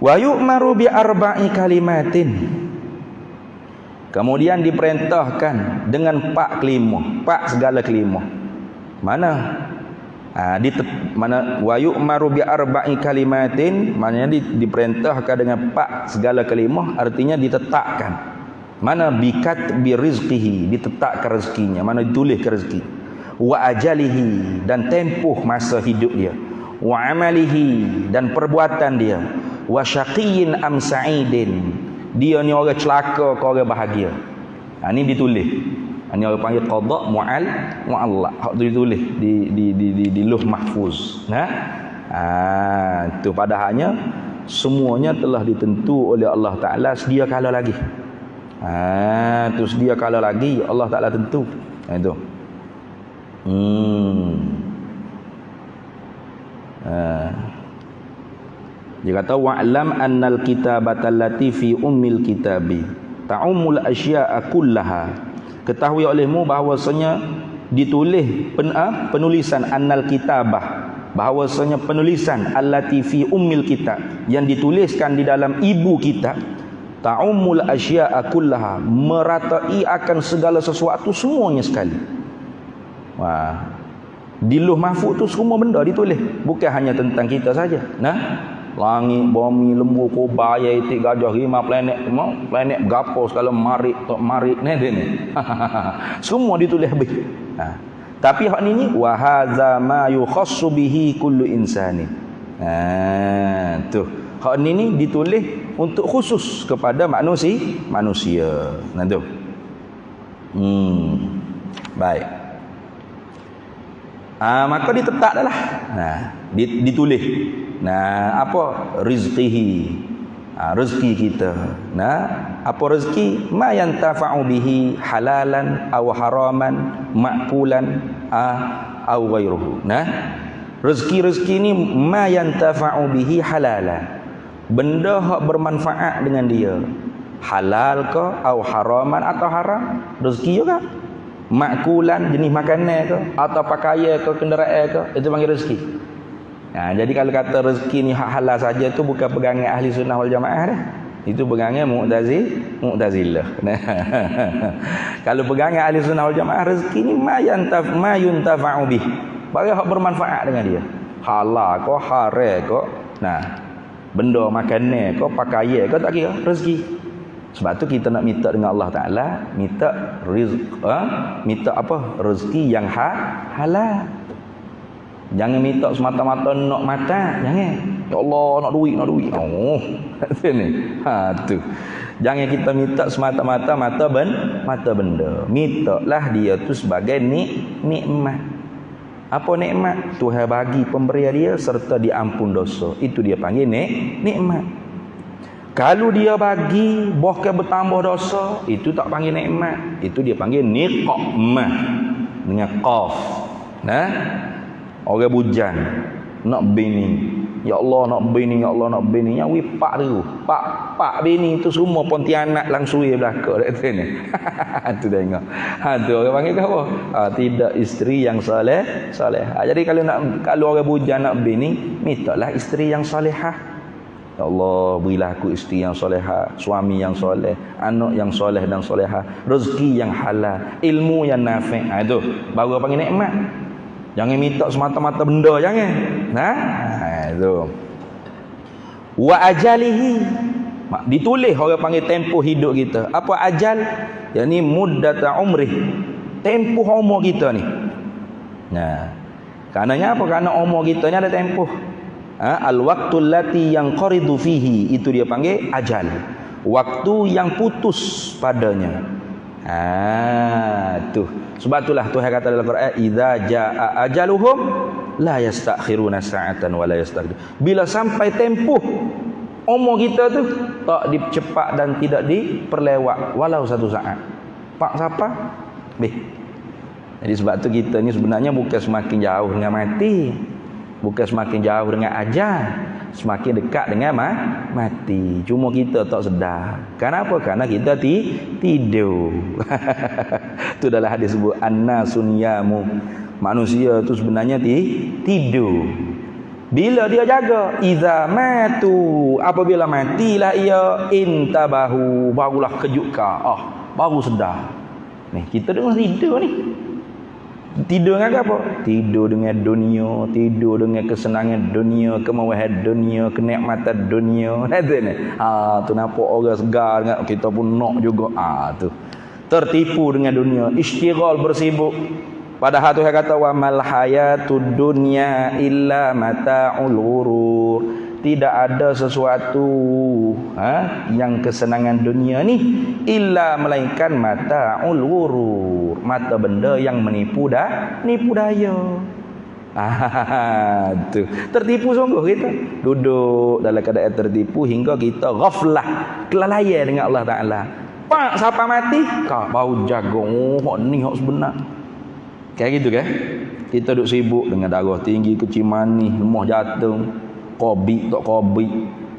Wa yu'maru bi arba'i kalimatin. Kemudian diperintahkan dengan 4 kelima, 4 segala kelima. Mana? Mana wa yu'maru bi arba'i kalimatin, maknanya diperintahkan dengan 4 segala kalimah, artinya ditetapkan. Mana bikat bi rizqihi, ditetapkan rezekinya, mana dituliskan rezeki. Wa ajalihi, dan tempoh masa hidup dia. Wa amalihi, dan perbuatan dia. Wa syaqiyyin am sa'idin, dia ni orang celaka ke orang bahagia. Ni ditulis. Ini orang panggil qada mu'allaq. Hak tu ditulis di Lauh Mahfuz. Itu padahalnya semuanya telah ditentu oleh Allah Taala sedia kala lagi. Tu sedia kala lagi Allah Taala tentu. Itu. Dia kata wa'lam annal kitabata allati fi ummil kitabi ta'ummul asya'a kullaha. Ketahui olehmu bahawasanya ditulis penulisan annal kitabah, bahawasanya penulisan allati fi ummil kitab, yang dituliskan di dalam ibu kitab, ta'ummul asya'a kullaha, meratai akan segala sesuatu semuanya sekali. Di Lauh Mahfuz tu semua benda ditulis, bukan hanya tentang kita saja. Langit, bumi, lembu, kobra, ayat, itik, gajah, rimau, planet berapa segala marik, tok marik ni dia ni. Semua ditulis habis. Tapi hak ni wa hadza ma yukhassu bihi kullu insani. Tu. Hak ni ditulis untuk khusus kepada manusia. Nah tu. Baik. Maka ditetap dah lah. Ditulis. Apa? Rizqihi. rezeki kita. Nah, apa rezeki? Ma yantafa'u bihi halalan aw haraman ma'kulan aw ghairuhu. Nah, rezeki-rezeki ni ma yantafa'u bihi halalan. Benda hak bermanfaat dengan dia. Halal ke atau haraman atau haram, rezeki juga. Makulan, jenis makanan ke atau pakaian ke kenderaan ke, itu panggil rezeki. Nah, jadi kalau kata rezeki ni hak halal saja tu bukan pegangan ahli sunnah wal jamaah dah. Itu pegangan Mu'tazilah. Nah, kalau pegangan ahli sunnah wal jamaah, rezeki ni ma yuntafa'u bih. Bagi hak bermanfaat dengan dia. Halal ke haram ke. Nah, benda makanan ke pakaian ke tak kira rezeki. Sebab tu kita nak minta dengan Allah Ta'ala, minta minta apa? Rezeki yang halal. Jangan minta semata-mata nak mata, jangan. Ya Allah, nak duit. Oh, sini. Tu. Jangan kita minta semata-mata mata benda. Mintalah dia tu sebagai nikmat. Apa nikmat? Tuhan bagi pemberian dia serta diampun dosa. Itu dia panggil nikmat. Kalau dia bagi bahkan bertambah dosa, itu tak panggil nikmat, itu dia panggil niqmah dengan qaf. Nah, orang bujang nak bini, ya Allah nak bini, ya Allah nak bini, yang wipak tu pak bini tu semua Pontianak langsung belaka dekat sini. Tu tengok. Tu orang panggil apa? Tidak isteri yang soleh. Jadi kalau orang bujang nak bini, mintalah isteri yang solehah. Ya Allah, berilah aku isteri yang solehah, suami yang soleh, anak yang soleh dan solehah, rezeki yang halal, ilmu yang nafi'. Itu baru panggil nikmat. Jangan minta semata-mata benda, jangan. Nah, itu. Wa ajalihi. Ditulis orang panggil tempoh hidup kita. Apa ajal? Yakni muddata umrih. Tempoh umur kita ni. Nah, karenanya apa? Karena umur kita ni ada tempoh. Al-waqtul lati yang qaridu fihi, itu dia panggil ajal. Waktu yang putus padanya. Tu. Sebab itulah Tuhan kata dalam Quran, idza jaa ajaluhum la yastakhiruna sa'atan wa la yastaqdim. Bila sampai tempoh umur kita tu, tak dicepat dan tidak diperlewat walau satu saat. Pak siapa? Jadi sebab tu kita ni sebenarnya bukan semakin jauh dengan mati. Bukan semakin jauh dengan ajal, semakin dekat dengan mati. Cuma kita tak sedar. Kenapa? Karena kita tidur. Itu dalam hadis sebut annasun yamu. Manusia tu sebenarnya tidur. Bila dia jaga, iza matu, apabila matilah ia, intabahu, barulah kejutkan. Baru sedar. Ni kita dengar tidur ni. Tidur dengan apa? Tidur dengan dunia, tidur dengan kesenangan dunia, kemewahan dunia, kenikmatan dunia. Tu nampak orang segar dengan kita pun nak juga. Tu. Tertipu dengan dunia, istighal, bersibuk. Padahal Tuhan kata wa mal hayatud dunya illa mata'ul ghurur. Tidak ada sesuatu yang kesenangan dunia ni illa melainkan mata'ul ghurur, mata benda yang nipu daya. Tu. Tertipu sungguh kita. Duduk dalam keadaan tertipu hingga kita ghaflah, kelalaian dengan Allah Ta'ala. Pak siapa mati? Kau bau jagung. Ni hak sebenar. Kayak gitu kan? Kita duduk sibuk dengan darah tinggi, kecil manis, lemah jantung, kobi tak kobi,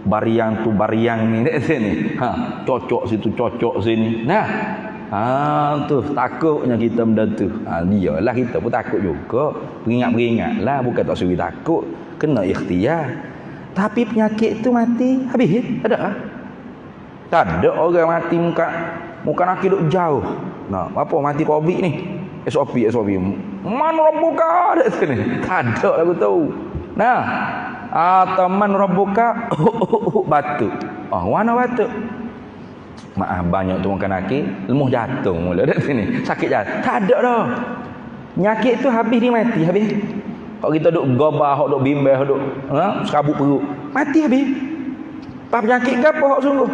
bariang tu bariang ni dekat sini. Cocok situ, cocok sini. Nah, tu takutnya kita benda tu. Biarlah kita pun takut juga. Beringat-beringatlah, bukan tak suruh takut, kena ikhtiar. Tapi penyakit tu mati habis ada? Tak ada orang mati muka kaki duk jauh. Nah, apa mati COVID ni? SOP. Man rabbuka ada sini. Tak ada aku tahu. Nah, teman rabbuka batuk. Mana batuk? Maaf, banyak tu makan kaki, lemah jatuh mula kat sini. Sakit jatuh. Tak ada dah. Penyakit tu habis dia mati habis. Kalau kita duk gabah, duk bimbang, duk serabut perut, mati habis. Penyakit ke apa hak sungguh?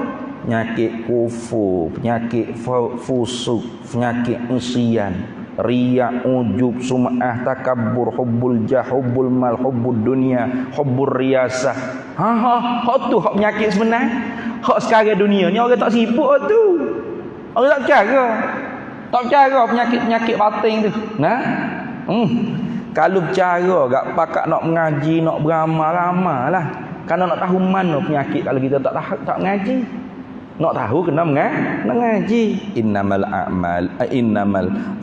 Penyakit kufur, penyakit fusuk, penyakit isyan, riya, ujub, sum'ah, takabbur, hubbul jah, hubbul mal, hubbud dunia, hubbur riyasah. Hak tu hak penyakit sebenar. Hak sekarang dunia ni orang tak sibuk tu. Orang tak cara. Tak cara penyakit-penyakit batin tu. Nah. Kalau bercara gak pakak nak mengaji, nak beramal, ramalah. Karena nak tahu mana penyakit kalau kita tak mengaji. Nak tahu kena mengaji. Innamal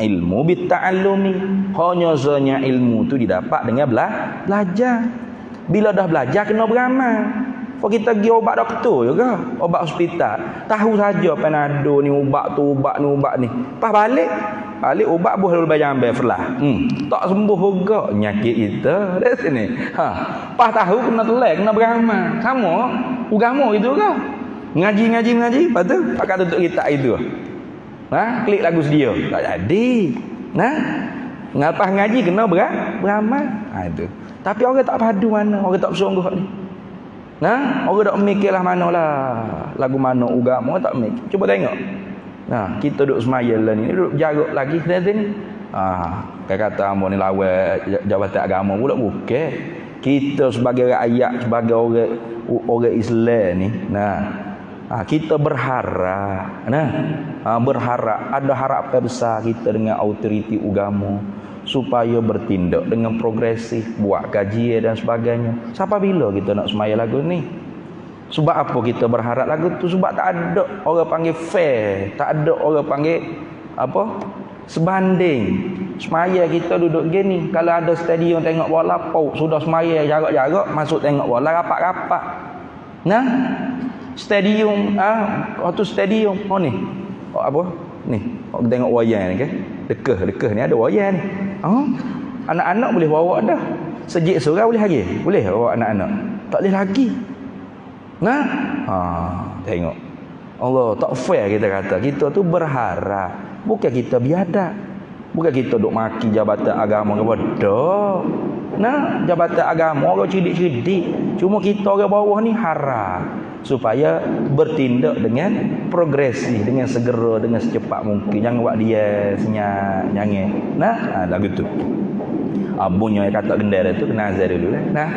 ilmu bitta'allumi. Hanya saja ilmu tu didapat dengan belajar. Bila dah belajar kena beramal. Kalau kita pergi obat doktor juga, obat hospital, tahu saja Panado ni ubat tu, ubat ni. Pas balik ubat boleh bayar ambil flah. Tak sembuh juga penyakit kita dari sini. Pas tahu kena telak, kena beramal. Sama agama itu ke? Ngaji, lepas tu pakai tutup kitab itu. Klik lagu sedia. Tak jadi. Ngapah ngaji kena beramal. Itu. Tapi orang tak padu mana, orang tak bersungguh ni. Orang tak mikirlah manalah lagu mana agama tak mikir. Cuba tengok. Kita duduk semaya lah ni, duduk jarak lagi ni. Kata hamba ni lawan jabatan agama pula bukan. Kita sebagai rakyat, sebagai orang Islam ni, kita berharap, berharap ada harapan besar kita dengan autoriti agama supaya bertindak dengan progresif, buat kajian dan sebagainya. Sampai bila kita nak semaya lagu ni? Sebab apa kita berharap lagu tu? Sebab tak ada orang panggil fair, tak ada orang panggil apa? Sebanding. Semaya kita duduk gini, kalau ada stadium tengok bola, sudah semaya jarak-jarak masuk tengok bola rapat-rapat. Stadium waktu stadium ni. Apa? Ni, tengok wayang ni ke? Dekah ni ada wayang ni. Anak-anak boleh bawa dah. Sejik surau boleh lagi. Boleh bawa anak-anak. Tak boleh lagi. Tengok. Allah tak fair kita kata. Kita tu berharap. Bukan kita biadab. Bukan kita duk maki jabatan agama kepada. Jabatan agama orang cidik-cidik. Cuma kita orang bawah ni harap supaya bertindak dengan progresif, dengan segera, dengan secepat mungkin. Jangan buat dia senyap, jangan. Lagu tu. Abunnya kata gendera tu kena azar dulu lah.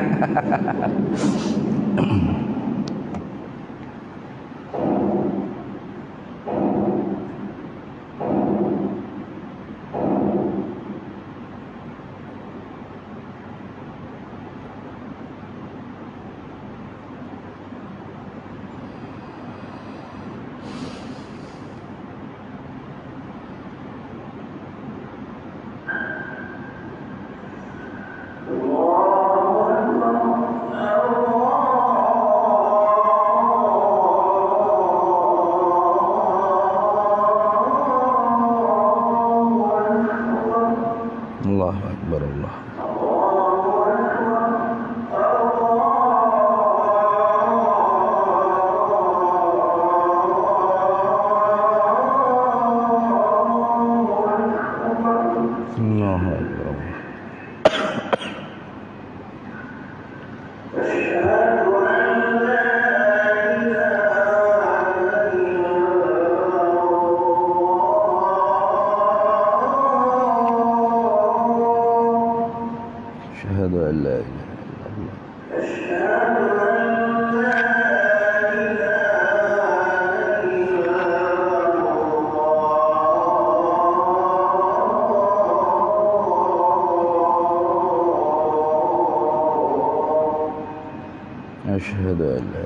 أشهد أن لا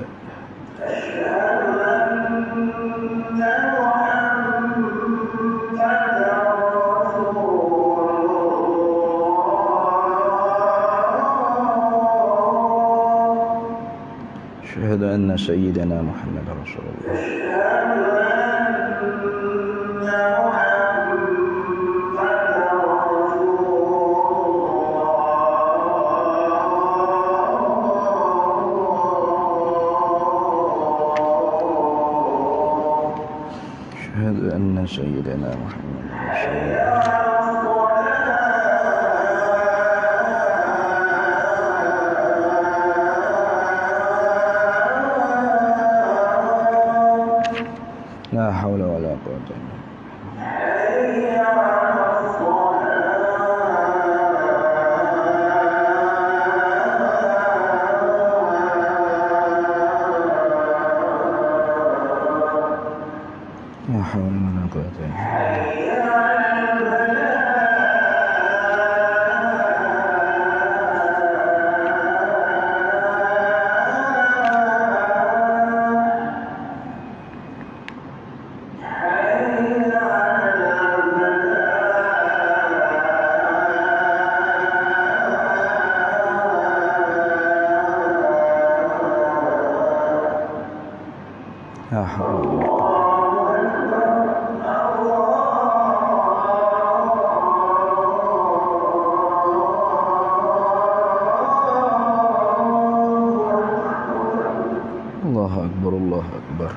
أشهد أن سيدنا محمد رسول الله أشهد أن سيدنا محمد رسول الله لا حول ولا قوة إلا بالله Ya haula wala quwwata illa billah. Ya haula. Allahu akbar, Allahu akbar.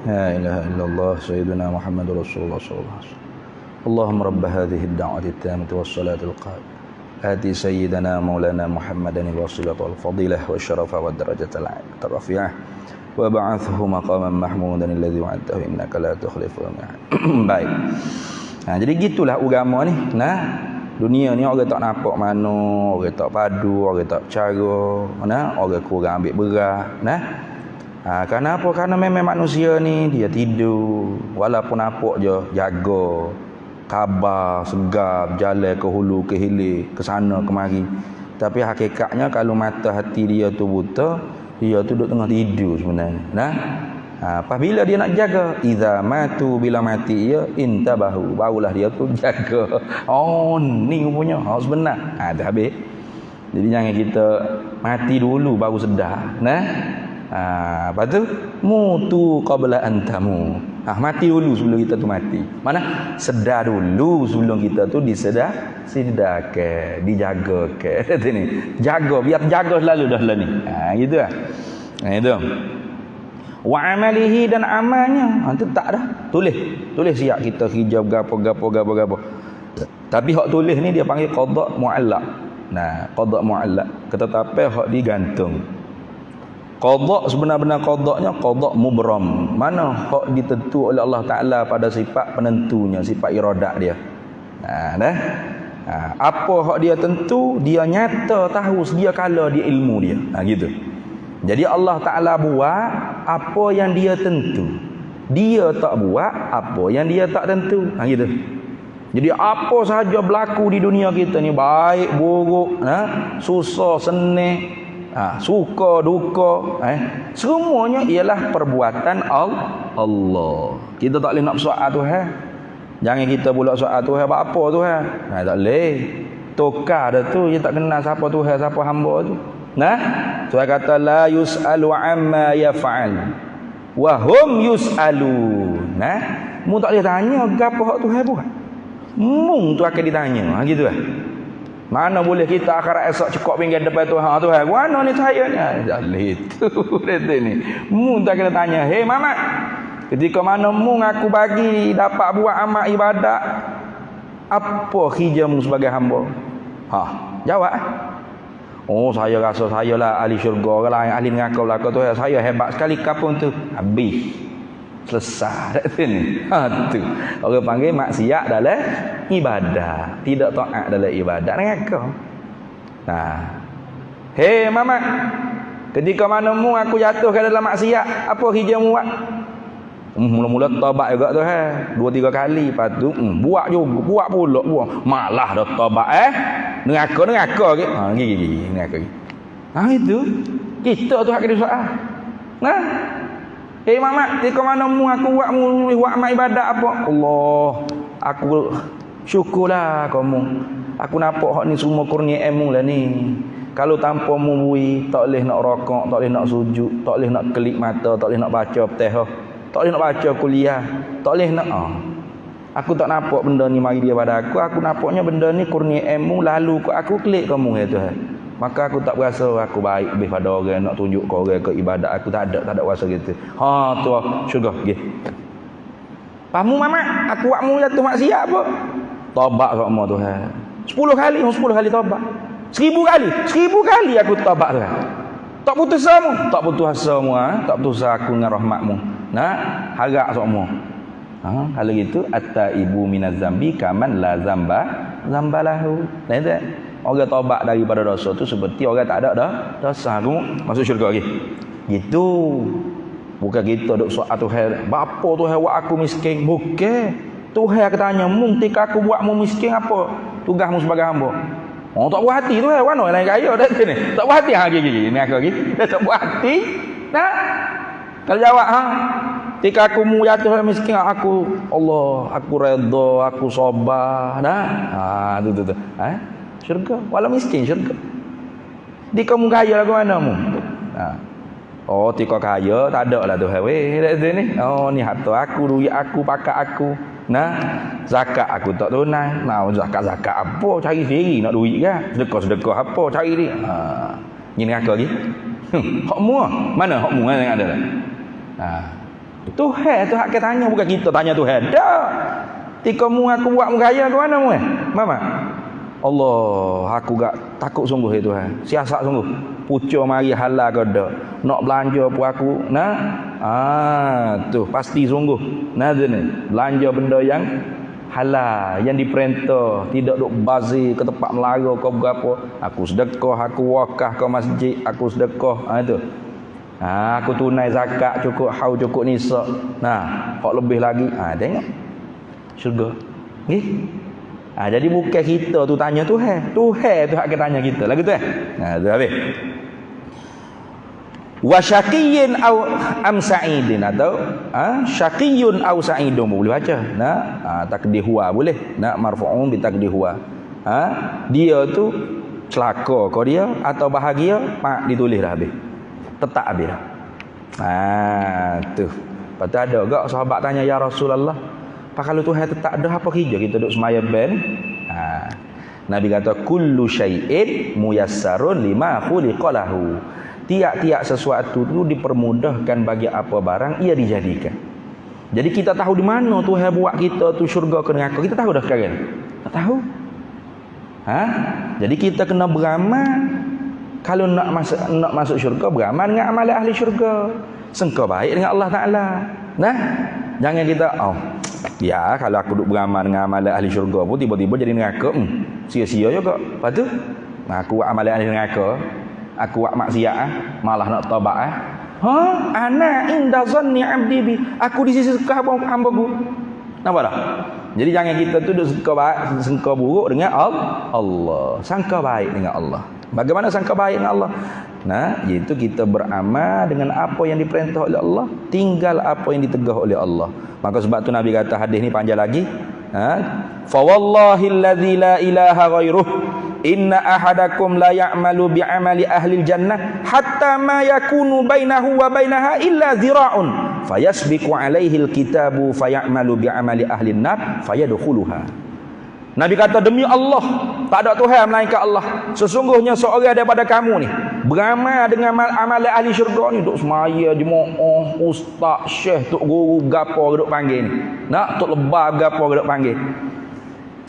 La ilaha illallah sayyiduna Muhammadur Rasulullah sallallahu alaihi wasallam. Allahumma rabb hadhihi ad-da'wati at-tammati was-salati al-qa'imah. آتي سيدنا مولانا محمدا الوسيلة والفضيلة والشرف والدرجة الرفيعة وابعثه مقاما محمودا الذي وعدته إنك لا تخلف الميعاد. Baik. Nah, jadi gitulah agama ni. Nah, dunia ni orang tak nampak mana, orang tak padu, orang tak cara, nah, orang kurang ambil berat, nah. Kenapa? Karena memang manusia ni dia tidur, walaupun nampak je jaga, khabar, segap, jalan ke hulu ke hilir, ke sana kemari. Tapi hakikatnya kalau mata hati dia tu buta, dia tu duduk tengah tidur sebenarnya. Nah, apabila dia nak jaga, idza matu, bila mati ia intabahu, barulah dia tu jaga. Oh, ni rupanya, oh sebenar. Dah habis. Jadi jangan kita mati dulu baru sedar. Nah, apa tu? Mutu qabla antamu. Mati dulu sebelum kita tu mati. Mana? Sedar dulu sebelum kita tu sedarkan, dijaga ke. Ni. Jaga, biar jaga selalu dah lah ni. Gitu lah. Itu. Wa amalihi, dan amalnya. Itu tak dah. Tulis siap kita hijab gapo. Tapi hak tulis ni dia panggil qada muallaq. Nah, qada muallaq. Ketetapan hak digantung. Qada sebenar-benar qadanya qada mubram. Mana hak ditentu oleh Allah Taala pada sifat penentunya, sifat iradat dia. Apa hak dia tentu, dia nyata tahu sedia kala dia ilmu dia. Gitu. Jadi Allah Taala buat apa yang dia tentu. Dia tak buat apa yang dia tak tentu. Gitu. Jadi apa sahaja berlaku di dunia kita ni, baik buruk, susah senang, suka duka, semuanya ialah perbuatan Allah. Kita tak boleh nak soal Tuhan. Jangan kita pula soal Tuhan apa Tuhan. Tak boleh. Tukar dah tu, dia tak kenal siapa Tuhan, siapa hamba tu. Tuhan kata la yus'alu amma yaf'al wa hum yus'alun. Mu tak boleh tanya gapo hak Tuhan buat. Mu tu akan ditanya. Gitu lah. Mana boleh kita akhirat esok cekok pinggir depan Tuhan. Tuhan, mana ni saya ni? Itu ni. Mu tak kena tanya, "Hei Mamat, ketika mana mu aku bagi dapat buat amal ibadat, apa kerjamu sebagai hamba?" Jawab. Oh, saya rasa saya lah ahli syurga lah, ahli neraka belaka tu. Saya hebat sekali kapun tu. Habis. Selesai dah tu ni. Tu. Orang panggil maksiat dalam ibadat, tidak taat dalam ibadat neraka. Hei Mamat, ketika mana mu aku jatuh ke dalam maksiat, apa kerjamu buat? Mula-mula taubat juga tu 2-3 kali, lepas tu buat juga, buat pula buat. Malah dah taubat neraka ke. Gigi neraka. Itu kita tu hak kena soal. Hei Mamat, ketika mana mu aku buat amal ibadat apa? Allah, aku syukurlah kamu. Aku nampak hak ni semua kurnia ilmu lah ni. Kalau tanpa mu bui, tak boleh nak rokok, tak boleh nak sujud, tak boleh nak kelip mata, tak boleh nak baca Fatihah, tak boleh nak baca kuliah, tak boleh nak aku tak nampak benda ni mari dia pada aku. Aku nampaknya benda ni kurnia ilmu, lalu aku klik kamu ya Tuhan. Maka aku tak berasa aku baik lebih pada orang nak tunjuk ke orang ke ibadat. Aku tak ada rasa gitu. Tu syurga pergi. Pamu Mamat, aku buat mula tu maksiat apa? Taubat kat mu Tuhan. 10 kali taubat. 1000 kali aku taubat Tuhan. Tak putus asa mu, tak putus asa aku dengan rahmat-Mu. Nah, harap semua. Kalau gitu at-taibu minaz zambi kaman la zambalahu. Nah, itu orang taubat daripada dosa tu seperti orang tak ada dah dosa. Aku masuk syurga lagi. Gitu. Bukan kita duk soal Tuhan, bapa Tuhan buat aku miskin? Bukan. Tuhan aku tanya, mung tika aku buatmu miskin apa? Tugasmu sebagai hamba. Oh, tak buat hati Tuhan, mana lain kaya dah sini. Tak buat hati gini ni aku lagi. Tak buat hati. Nah. Kalau jawab tika aku mu jatuh miskin aku Allah, aku redha, aku sabar. Nah. Tu. Syurga, walau miskin syurga. Di kamu kaya lagu mana mu? Oh, tika kaya tak ada lah Tuhan weh ni. Oh, ni harta aku, duit aku, pakat aku. Nah, zakat aku tak tunai. Nah, zakat apa? Cari sendiri nak duit kan? Sedekah apa? Cari dia. Ni aku lagi. Hokmu mana hokmu yang ada dah. Tuhan tu hak kita tanya, bukan kita tanya Tuhan. Dah. Tika mu aku buat mu kaya ke mana mu? Mama. Allah, aku gak takut sungguh ya Tuhan. Siasat sungguh. Pucuk mari halal ke dak. Nak belanja pun aku. Nah. Tu pasti sungguh. Nah tu ni. Belanja benda yang halal, yang diperintah, tidak duk bazir ke tempat melara ke berapa. Aku sedekah, aku wakaf ke masjid, aku sedekah. Itu. Aku tunai zakat cukup haul cukup nisab. Nah, hak lebih lagi. Tengok. Syurga. Nggih. Jadi bukan kita tu tanya Tuhan. Tuhan tu hak kita tanya kita. Lagu tu tu habis. Wa syaqiyyin au am sa'idin atau syaqiyun au sa'idun boleh baca. Takdir huwa boleh. Marfu'un bi takdir huwa. Dia tu celaka kau dia atau bahagia, ditulis dah habis. Tetap habis dah. Tu. Lepas tu ada gak sahabat tanya ya Rasulullah, kalau Tuhan tetap ada apa kerja kita duduk semaya ben? Nabi kata kullu syai'in muyassarun lima khuliqa lahu. Tiap-tiap sesuatu itu dipermudahkan bagi apa barang ia dijadikan. Jadi kita tahu di mana Tuhan buat kita tu syurga ke neraka. Kita tahu dah sekarang. Tak tahu. Jadi kita kena beramal. Kalau nak masuk syurga, beramal dengan amalan ahli syurga. Sengkau baik dengan Allah Ta'ala. Nah, jangan kita ya kalau aku duduk beramal dengan amalan ahli syurga pun tiba-tiba jadi neraka, sia-sia juga. Lepas tu aku buat amalan ahli neraka, aku buat maksiat malah nak taubat ana inda zanni abdi bi, aku di sisi suka hamba-ku. Nampak tak? Jadi jangan kita tu duduk sangka buruk dengan Allah, sangka baik dengan Allah. Bagaimana sangka baik dengan Allah? Nah, iaitu kita beramal dengan apa yang diperintah oleh Allah, tinggal apa yang ditegah oleh Allah. Maka sebab tu Nabi kata, hadis ni panjang lagi. Fa wallahi allazi la ilaha ghairuh inna ahadakum la ya'malu bi'amali ahli jannah hatta ma yakunu bainahu wa bainaha illa zira'un fayasbiqu alaihi alkitabu fayamalu bi'amali ahli an-nar fayadkhuluha. Nabi kata, demi Allah, tak ada Tuhan melainkan Allah. Sesungguhnya seorang daripada kamu ni beramal dengan amalan ahli syurga ni, duk semaya jemaah, ustaz, syekh, tok guru gapo duk panggil ni. Tok lebah gapo duk panggil.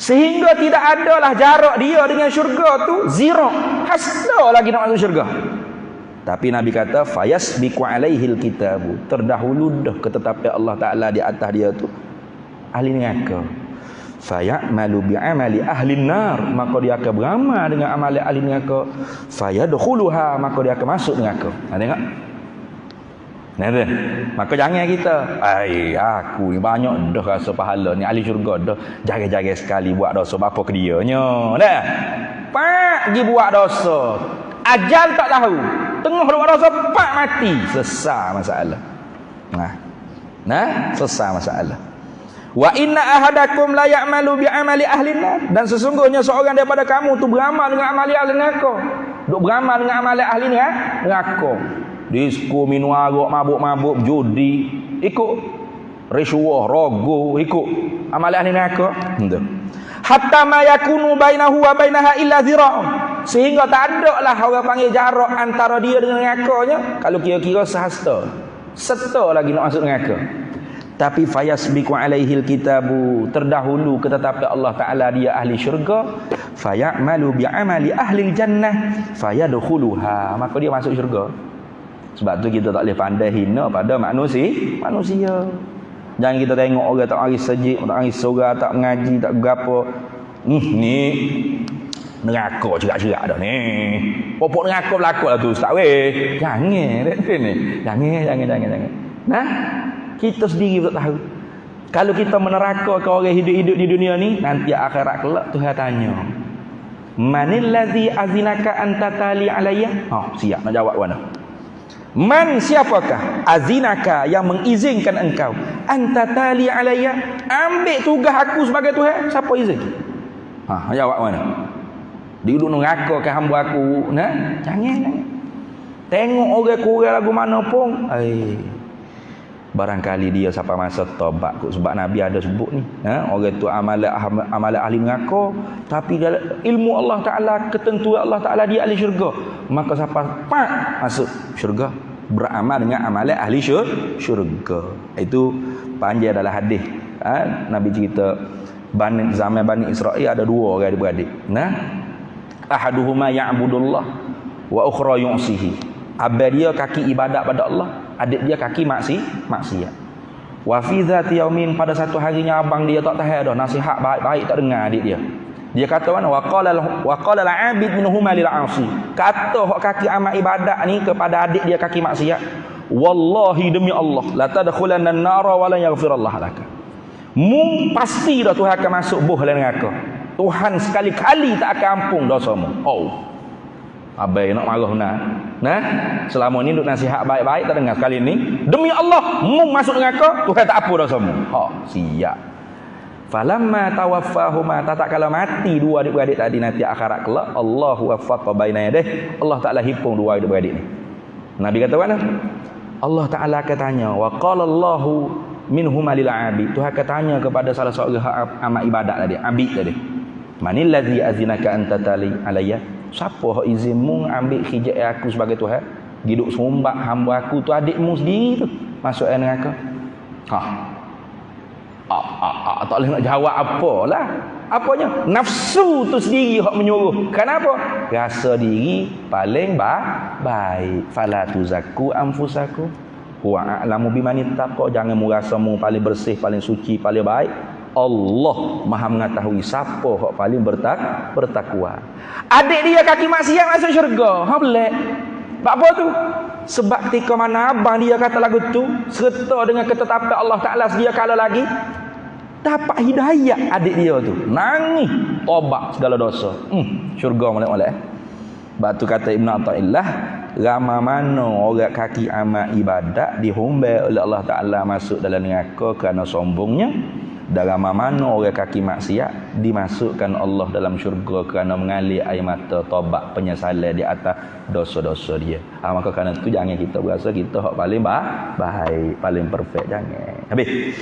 Sehingga tidak adalah jarak dia dengan syurga tu zero. Hasda lagi nak masuk syurga. Tapi Nabi kata fayasbiqu alaihil kitabu, terdahulu dah ketetapan Allah Taala di atas dia tu ahli neraka. Fayamalu bi'amali ahli nar, maka dia akan beramal dengan amalan ahli neraka. Fayadkhuluha, maka dia akan masuk neraka. Tengok. Nah, maka jangan kita, aku ni banyak dah rasa pahala ni ahli syurga dah, jaga-jaga sekali buat dosa apa ke dianya. Dah. Pak pergi buat dosa. Ajal tak tahu. Tengah buat dosa pak mati. Selesai masalah. Nah, selesai masalah. Wa inna ahadakum la ya'malu bi'amali ahli nar, dan sesungguhnya seorang daripada kamu tu beramal dengan amali ahli neraka. Duk beramal dengan amali ahli neraka. Disko, minum arak, mabuk-mabuk, judi, ikut risuah, rogo, ikut amali ahli neraka. Hatta ma yakunu bainahu wa bainaha illa zira'un, sehingga tak ada lah orang panggil jarak antara dia dengan nerakanya, kalau kira-kira sehasta. Serta lagi nak masuk neraka. Tapi fayasbiqu alaihil kitabu, terdahulu ketetapan Allah Ta'ala dia ahli syurga. Fayamalu bi'amali ahli jannah fayadkhuluha, maka dia masuk syurga. Sebab tu kita tak boleh pandai hina pada manusia. Jangan kita tengok orang tak hari sejik, tak hari surah, tak mengaji, tak berapa. Ni neraka cerak-cerak dah ni. Popok neraka berlaku lah tu ustaz weh. Jangan ni. Jangan. Nah, kita sendiri tak tahu. Kalau kita meneraka ke orang hidup-hidup di dunia ni, nanti akhirat kelak Tuhan tanya. Manil ladzi azinaka anta tali alayya? Siap nak jawab mana? Man siapakah azinaka yang mengizinkan engkau anta tali alayya? Ambil tugas aku sebagai Tuhan. Siapa izin? Jawab mana? Dia duduk neraka ke hamba aku? Nah, jangan. Tengok orang kurang lagu mana pun. Barangkali dia sampai masa taubat kot. Sebab Nabi ada sebut ni, orang tu amalan ahli neraka, tapi ilmu Allah Ta'ala, ketentuan Allah Ta'ala dia ahli syurga. Maka sampai masuk syurga, beramal dengan amalan ahli syurga. Itu panjang dalam hadis. Nabi cerita zaman Bani Israel ada dua orang adik-beradik. Ahaduhuma ya'budullah wa ukhra yu'sihi. Abang dia kaki ibadat pada Allah, adik dia kaki maksiat. Wa fi dzati yaumin, pada satu harinya abang dia tak tahan dah nasihat baik-baik tak dengar adik dia. Dia kata mana? Wa qala al-'abid minhuma lil 'asi. Kata hak kaki amal ibadat ni kepada adik dia kaki maksiat, wallahi demi Allah, la tadkhulanna an-nara wa la yaghfirullah laka. Pasti dah Tuhan akan masuk dalam neraka. Tuhan sekali-kali tak akan ampun dosamu. Abai nak marah benar. Selama ni duk nasihat baik-baik tak dengar, sekali ni demi Allah masuk neraka, Tuhan tak apa dosamu. Siap. Falamma tawaffahuma, tak kala mati dua adik-beradik tadi nanti akhirat kelak, Allahu waffaqa baina yadayh, Allah Taala hipung dua adik-beradik ni. Nabi kata mana? Allah Taala akan tanya, wa qala Allahu minhuma lil 'abid. Tuhan akan tanya kepada salah seorang amal ibadat tadi, abid tadi. Manil ladzi azinaka anta tali alayya? Siapa hak izinmu ambil hijab aku sebagai Tuhan? Hidup sumbak hamba aku tu adikmu sendiri tu masuk neraka. Tak boleh nak jawab apalah. Apanya? Nafsu tu sendiri hak menyuruh. Kenapa? Rasa diri paling baik. Fala tuzakku anfusakum wa a'lamu biman ittaqa. Jangan merasamu paling bersih, paling suci, paling baik. Allah Maha mengetahui siapa hak paling bertakwa. Adik dia kaki maksiat masuk syurga. Boleh. Sebab apa tu? Sebab ketika mana abang dia kata lagu tu serta dengan ketetapan Allah Ta'ala sedia kala lagi, dapat hidayah adik dia tu, nangis tobat segala dosa, syurga molek-molek. Sebab tu kata Ibn Athaillah, ramai mana orang kaki amal ibadat dihumbai oleh Allah Ta'ala masuk dalam neraka kerana sombongnya, dan ramai mana orang kaki maksiat dimasukkan Allah dalam syurga kerana mengalir air mata tobat penyesalan di atas dosa-dosa dia. Maka kerana itu jangan kita berasa kita hak paling baik, paling perfect, jangan. Habis.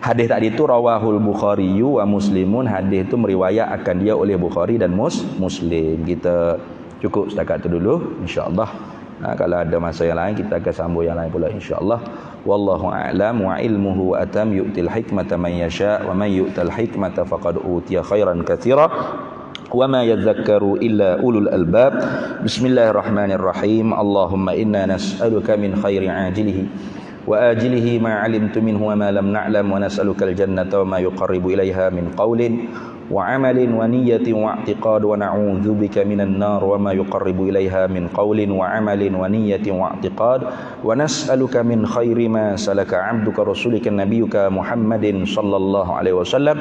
Hadis tadi itu rawahul Bukhari wa Muslimun. Hadis itu meriwayat akan dia oleh Bukhari dan Muslim. Kita cukup setakat itu dulu, insya-Allah. Kalau ada masa yang lain kita akan sambung yang lain pula, insya-Allah. Wallahu a'lam wa ilmuhu atam yu'til hikmata man yasha wa man yu'tal hikmata faqad utiya khairan katsira wa ma yadhakkaru illa ulul albab. Bismillahirrahmanirrahim. Allahumma inna nas'aluka min khairi ajilihi wa ajilihi ma 'alimtu minhu wa ma lam na'lam wa nas'aluka al-jannata wa ma yuqarribu ilaiha min qawlin wa 'amalin wa niyyatin wa i'tiqad wa na'udzubika minan nar wa ma yuqarribu ilaiha min qawlin wa 'amalin wa niyyatin wa i'tiqad wa nas'aluka min khairi ma salaka 'abduka rasulika nabiyyuka Muhammadin sallallahu alaihi wasallam.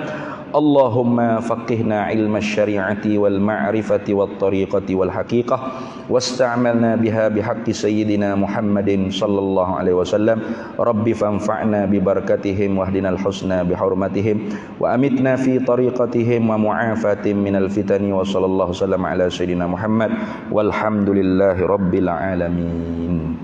Allahumma faqihna 'ilma asy-syari'ati wal ma'rifati wat tariqati wal haqiqah wasta'malna biha bihaqqi sayyidina Muhammadin sallallahu alaihi wasallam. Rabbi fanfa'na bi barakatihim wahdinal husna bi hurmatihim wa amitna fi tariqatihim wa mu'afatin minal fitani wa sallallahu sallam ala sayyidina Muhammad walhamdulillahi rabbil alamin.